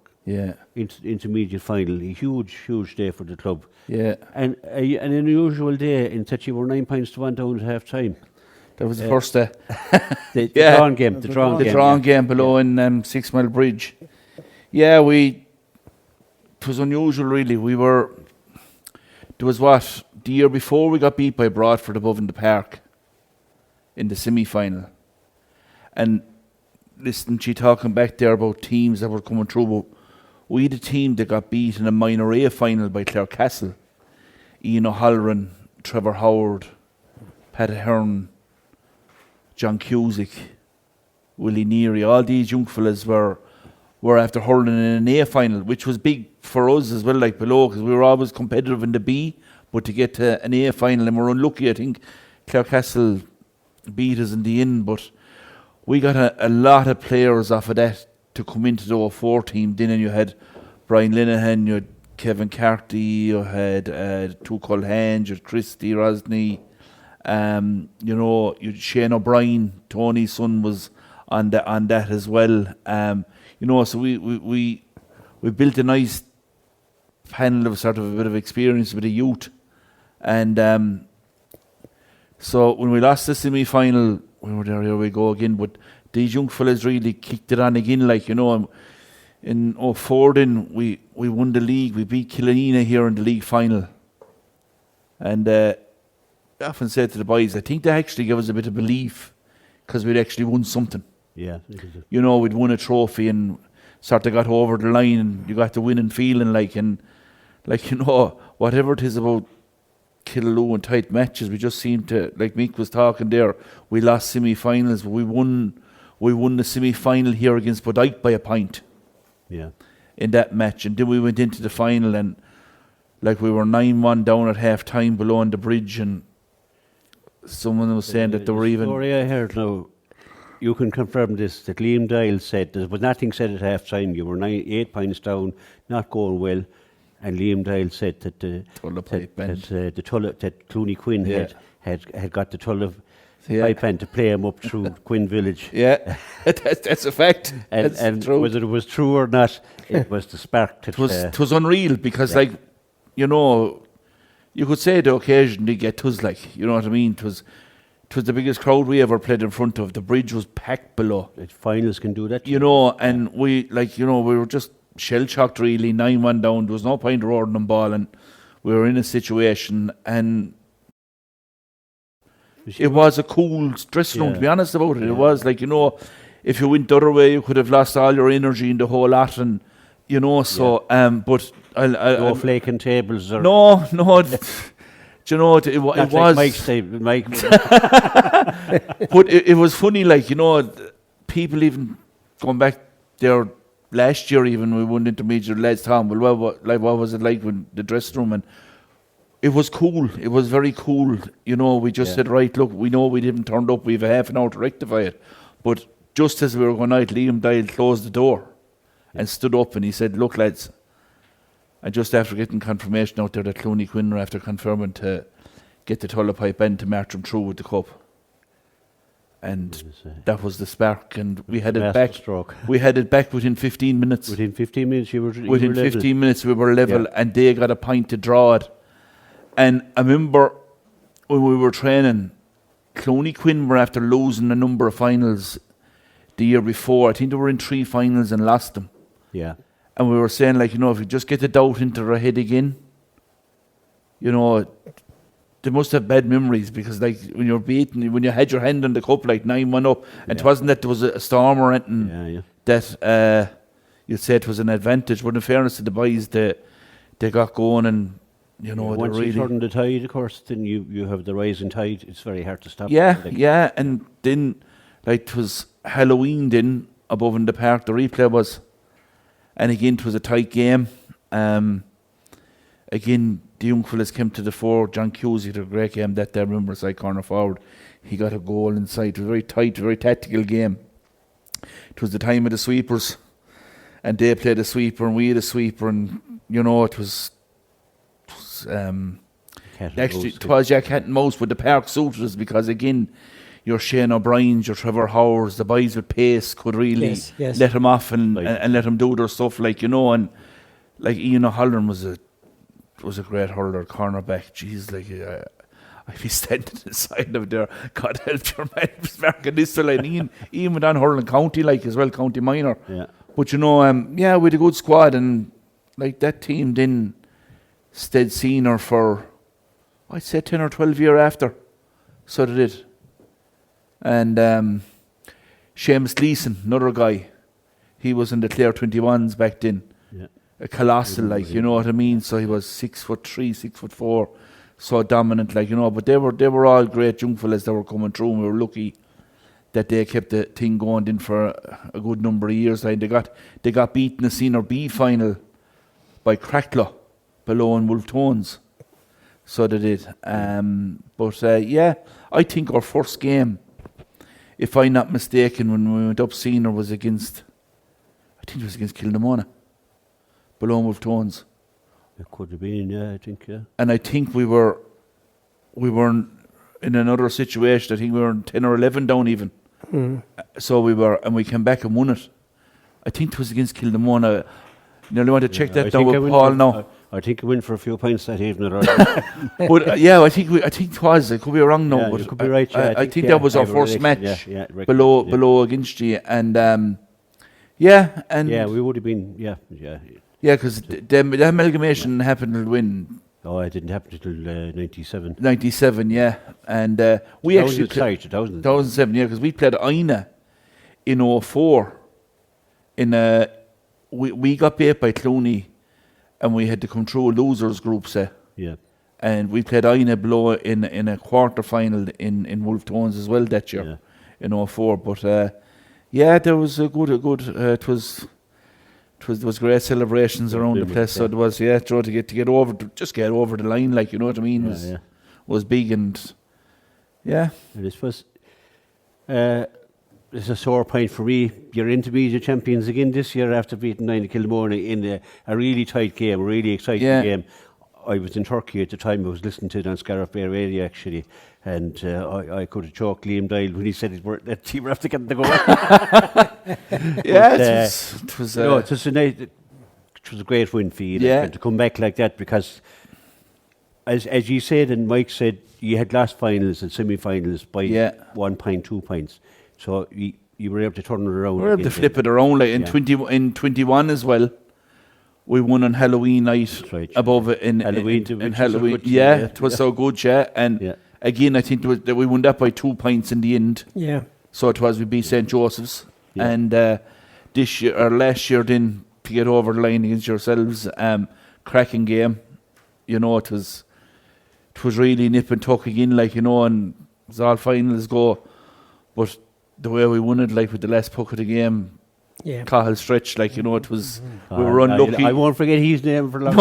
intermediate final. A huge day for the club. Yeah. And an unusual day in that you were 9 points to 1 down at half time. That was the first day. The drawn game. The drawn game below in 6 Mile Bridge. Yeah, it was unusual really. There was the year before we got beat by Bradford above in the park in the semi-final. And listen, she talking back there about teams that were coming through, but we had a team that got beat in a minor A final by Clarecastle. Ian O'Halloran, Trevor Howard, Pat Ahern, John Cusick, Willie Neary, all these young fellas were after hurling in an A final, which was big for us as well, like below, because we were always competitive in the B, but to get to an A final, and we're unlucky, I think Clarecastle beat us in the end, but we got a lot of players off of that to come into the 04 team. Then you had Brian Linehan, you had Kevin Carty, you had two Culhane, you had Christy Rosny, you had Shane O'Brien, Tony's son was on that as well. So we built a nice panel of sort of a bit of experience with the youth, and so when we lost the semi-final, we were there, here we go again, but these young fellas really kicked it on again, in 04 then we won the league, we beat Killanena here in the league final, and I often said to the boys, I think they actually gave us a bit of belief, because we'd actually won something. Yeah. We'd won a trophy and sort of got over the line, and you got the winning feeling, whatever it is about Killaloe and tight matches, we just seem to, like Mick was talking there, we lost semi-finals, but we won the semi-final here against Bodyke by a point. Yeah. In that match, and then we went into the final, and we were 9-1 down at half time below on the bridge, and someone was saying that they were even. The story I heard now, you can confirm this, that Liam Dial said there was nothing said at half time. You were 8 points down, not going well. And Liam Dial said that that Clooney Quinn had got the Tulla pipe band to play him up through Quinn Village. Yeah, that's a fact. And true. whether it was true or not, it was the spark that It was unreal because, like, you know, you could say the occasion they get us, like, you know what I mean? It was the biggest crowd we ever played in front of. The bridge was packed below. finals can do that. You know, and we, like, you know, we were just shell-shocked really, 9-1 down. There was no point rolling them ball, and we were in a situation, and it was a cool dressing room, to be honest about it. It was, like, you know, if you went the other way, you could have lost all your energy in the whole lot, and, you know, so, but no flaking tables or... No, do you know, it was... Like Mike's table, Mike. But it was funny, like, you know, people even going back there last year, even we went intermediate lads, Tom, well, what was it like when the dressing room? And it was cool. It was very cool. You know, we just said, right, look, we know we didn't turn up. We have a half an hour to rectify it. But just as we were going out, Liam Dial closed the door and stood up and he said, look, lads, and just after getting confirmation out there that Clooney Quinn were after confirming to get the Tulla Pipe Band to march them through with the cup. And that was the spark, and we had it back. Stroke. We had it back within 15 minutes. Within 15 minutes, you were Within level. 15 minutes, we were level, and they got a point to draw it. And I remember when we were training, Clooney Quinn were after losing a number of finals the year before. I think they were in 3 finals and lost them. Yeah. And we were saying, like, you know, if you just get the doubt into their head again, you know, they must have bad memories because, like, when you're beaten, when you had your hand on the cup, like 9-1 up, and it wasn't that there was a storm or anything that you'd say it was an advantage. But in fairness to the boys, they got going, and, you know, once really... you turn the tide, of course, then you have the rising tide. It's very hard to stop. Yeah, and then, like, it was Halloween then, above in the park, the replay was, and again, it was a tight game. Again, the young fellas came to the fore. John Cusey had a great game that day. I remember, side corner forward. He got a goal inside. It was a very tight, very tactical game. It was the time of the sweepers, and they played a sweeper, and we had a sweeper, and, you know, it was actually, it was cat and mouse, but the park suited us because, again, your Shane O'Brien's, your Trevor Howard's, the boys with pace could really let them off and let them do their stuff, like, you know, and, like, Ian O'Halloran was a great hurler, cornerback. Jeez, like, I'd be standing inside of there. God help your man was marking this line. Ian went on hurling county, like, as well, county minor. Yeah. But, you know, we had a good squad, and, like, that team then stayed senior for, I'd say, 10 or 12 years after. So they did. And Seamus Gleeson, another guy, he was in the Clare 21s back then. Yeah. A colossal, like, you know what I mean? So he was 6'3", 6'4", so dominant, like, you know. But they were all great young fellas that were coming through, and we were lucky that they kept the thing going in for a good number of years. Like, they got beaten in the Senior B final by Cracklow below in Wolf Tones. So they did. But I think our first game, if I'm not mistaken, when we went up senior, was against, I think it was against Kilnamona, below Wolf Tones. It could have been, I think, And I think we were in another situation. I think we were 10 or 11 down even. So we were, and we came back and won it. I think it was against Kilnamona. You want to check that down with Paul now. I think we went for a few pints that evening. But I think it was. I could be wrong now. But you could be right. Yeah, I think that was our first match below against you, and and we would have been because the amalgamation happened when. Oh, it didn't happen until 97. 97, yeah, and we actually 2007, yeah, because we played Aina in 04. We got beat by Clooney, and we had to come through a losers group, say. Yeah. And we played Aina below in a quarter final in Wolf Tones as well that year, in 04. But there was a good. It was great celebrations around the place. So it was Joe to get over the line, like, you know what I mean. Was big, and And this was. It's a sore point for me. You're intermediate champions again this year after beating 9 Kilmorney in a really tight game, a really exciting game. I was in Turkey at the time. I was listening to it on Scariff Bay Radio actually, and I could have choked Liam Doyle when he said that team were after getting the goal. Yeah, But, it was. no, it was a great win for you, Yeah. and to come back like that, because as you said and Mike said, you had lost finals and semi-finals by 1 point, 2 points, so you were able to turn it around. We were able to again. flip it around like in Yeah. in 21 as well. We won on Halloween night That's right. above it in Halloween, in which was so Halloween. good to Yeah, see, yeah. it was so good, yeah. And Yeah. again, I think that we won that by 2 points in the end. Yeah. So it was we beat St. Joseph's. Yeah. And this year or last year then to get over the line against yourselves, cracking game. You know, it was really nip and tuck again, like, you know, and it's all finals go. But the way we won it, like with the last puck of the game, Yeah. Cahill stretch, like, you know, it was we were unlucky. I won't forget his name for long.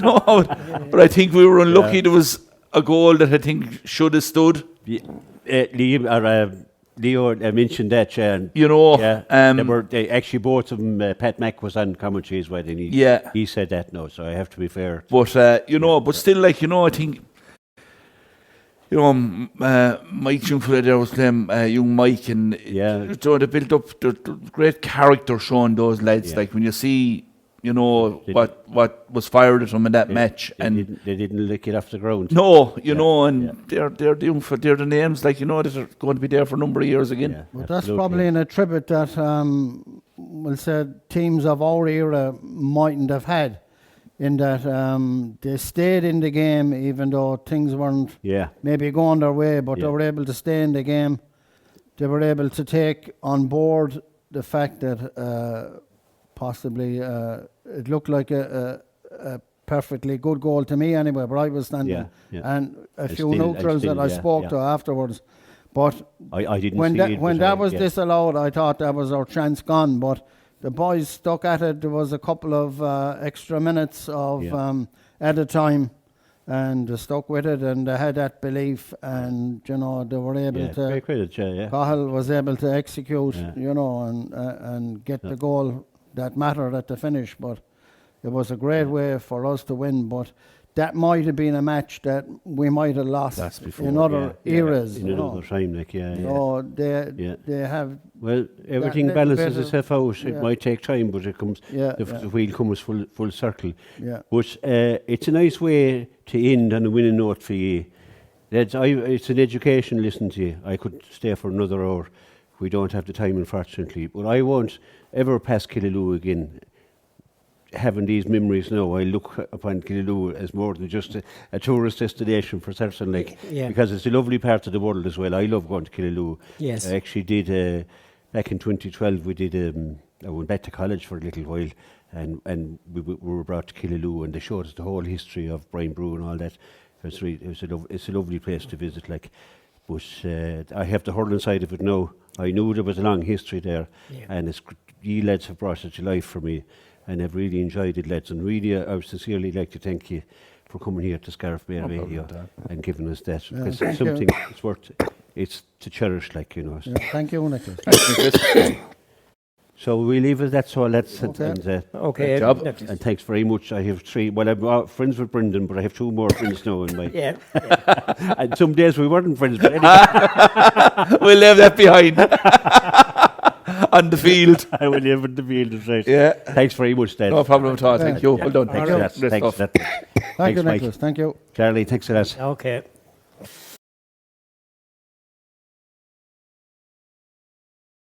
No, but I think we were unlucky. There was a goal that I think should have stood. Leo mentioned that, and You know, they actually both of them. Pat Mack was on commentary's wedding. He said that. No, so I have to be fair. But you know, but still, like, you know, I think, you know, Mike Jungfeld there was playing young Mike, and so they built up the great character showing those lads. Yeah. Like when you see, you know, what was fired at them in that match, and They didn't lick it off the ground. no, you know, and they're the names, like, you know, that are going to be there for a number of years again. Yeah, But that's absolutely. probably in a tribute that we'll say teams of our era mightn't have had, in that they stayed in the game even though things weren't maybe going their way, but they were able to stay in the game. They were able to take on board the fact that possibly it looked like a perfectly good goal to me anyway, where I was standing, and a few neutrals that I spoke to afterwards. But I didn't when see that, it. when but that was disallowed, I thought that was our chance gone. But the boys stuck at it. There was a couple of extra minutes of at a time, and they stuck with it, and they had that belief, and you know they were able to. Great credit, yeah. Cahill was able to execute, you know, and get the goal that mattered at the finish. But it was a great way for us to win. But that might have been a match that we might have lost in other eras. In another time, like, So they have. Well, everything balances itself out. It might take time, but it comes. Yeah, The wheel comes full circle. Yeah. But it's a nice way to end on a winning note for you. It's an education. Listen to you. I could stay for another hour. We don't have the time, unfortunately. But I won't ever pass Killaloe again. Having these memories now, I look upon Killaloe as more than just a tourist destination for certain, like, because it's a lovely part of the world as well. I love going to Killaloe. Yes. I actually did, back in 2012, we did, I went back to college for a little while, and we were brought to Killaloe, and they showed us the whole history of Brian Brew and all that. It's a lovely place to visit, like. But I have the hurling side of it now. I knew there was a long history there, and you lads have brought it to life for me, and I've really enjoyed it, lads. And really, I would sincerely like to thank you for coming here to Scariff Bay Radio and giving us that, because it's something it's to cherish, like, you know. Yeah, thank you, Nicholas. So we leave it at that, so let's Okay. job. and thanks very much. I have 3. Well, I'm friends with Brendan, but I have 2 more friends now in my. Yeah. And some days we weren't friends, but anyway. We'll leave that behind on the field. I will live in the field, is right. Yeah. Thanks very much, Dad. No problem at all. Thank you. Yeah. Well done. Thanks for that. Great Thanks stuff. for that. Thank you, Mike. Nicholas. Thank you. Charlie, thanks for that. Okay.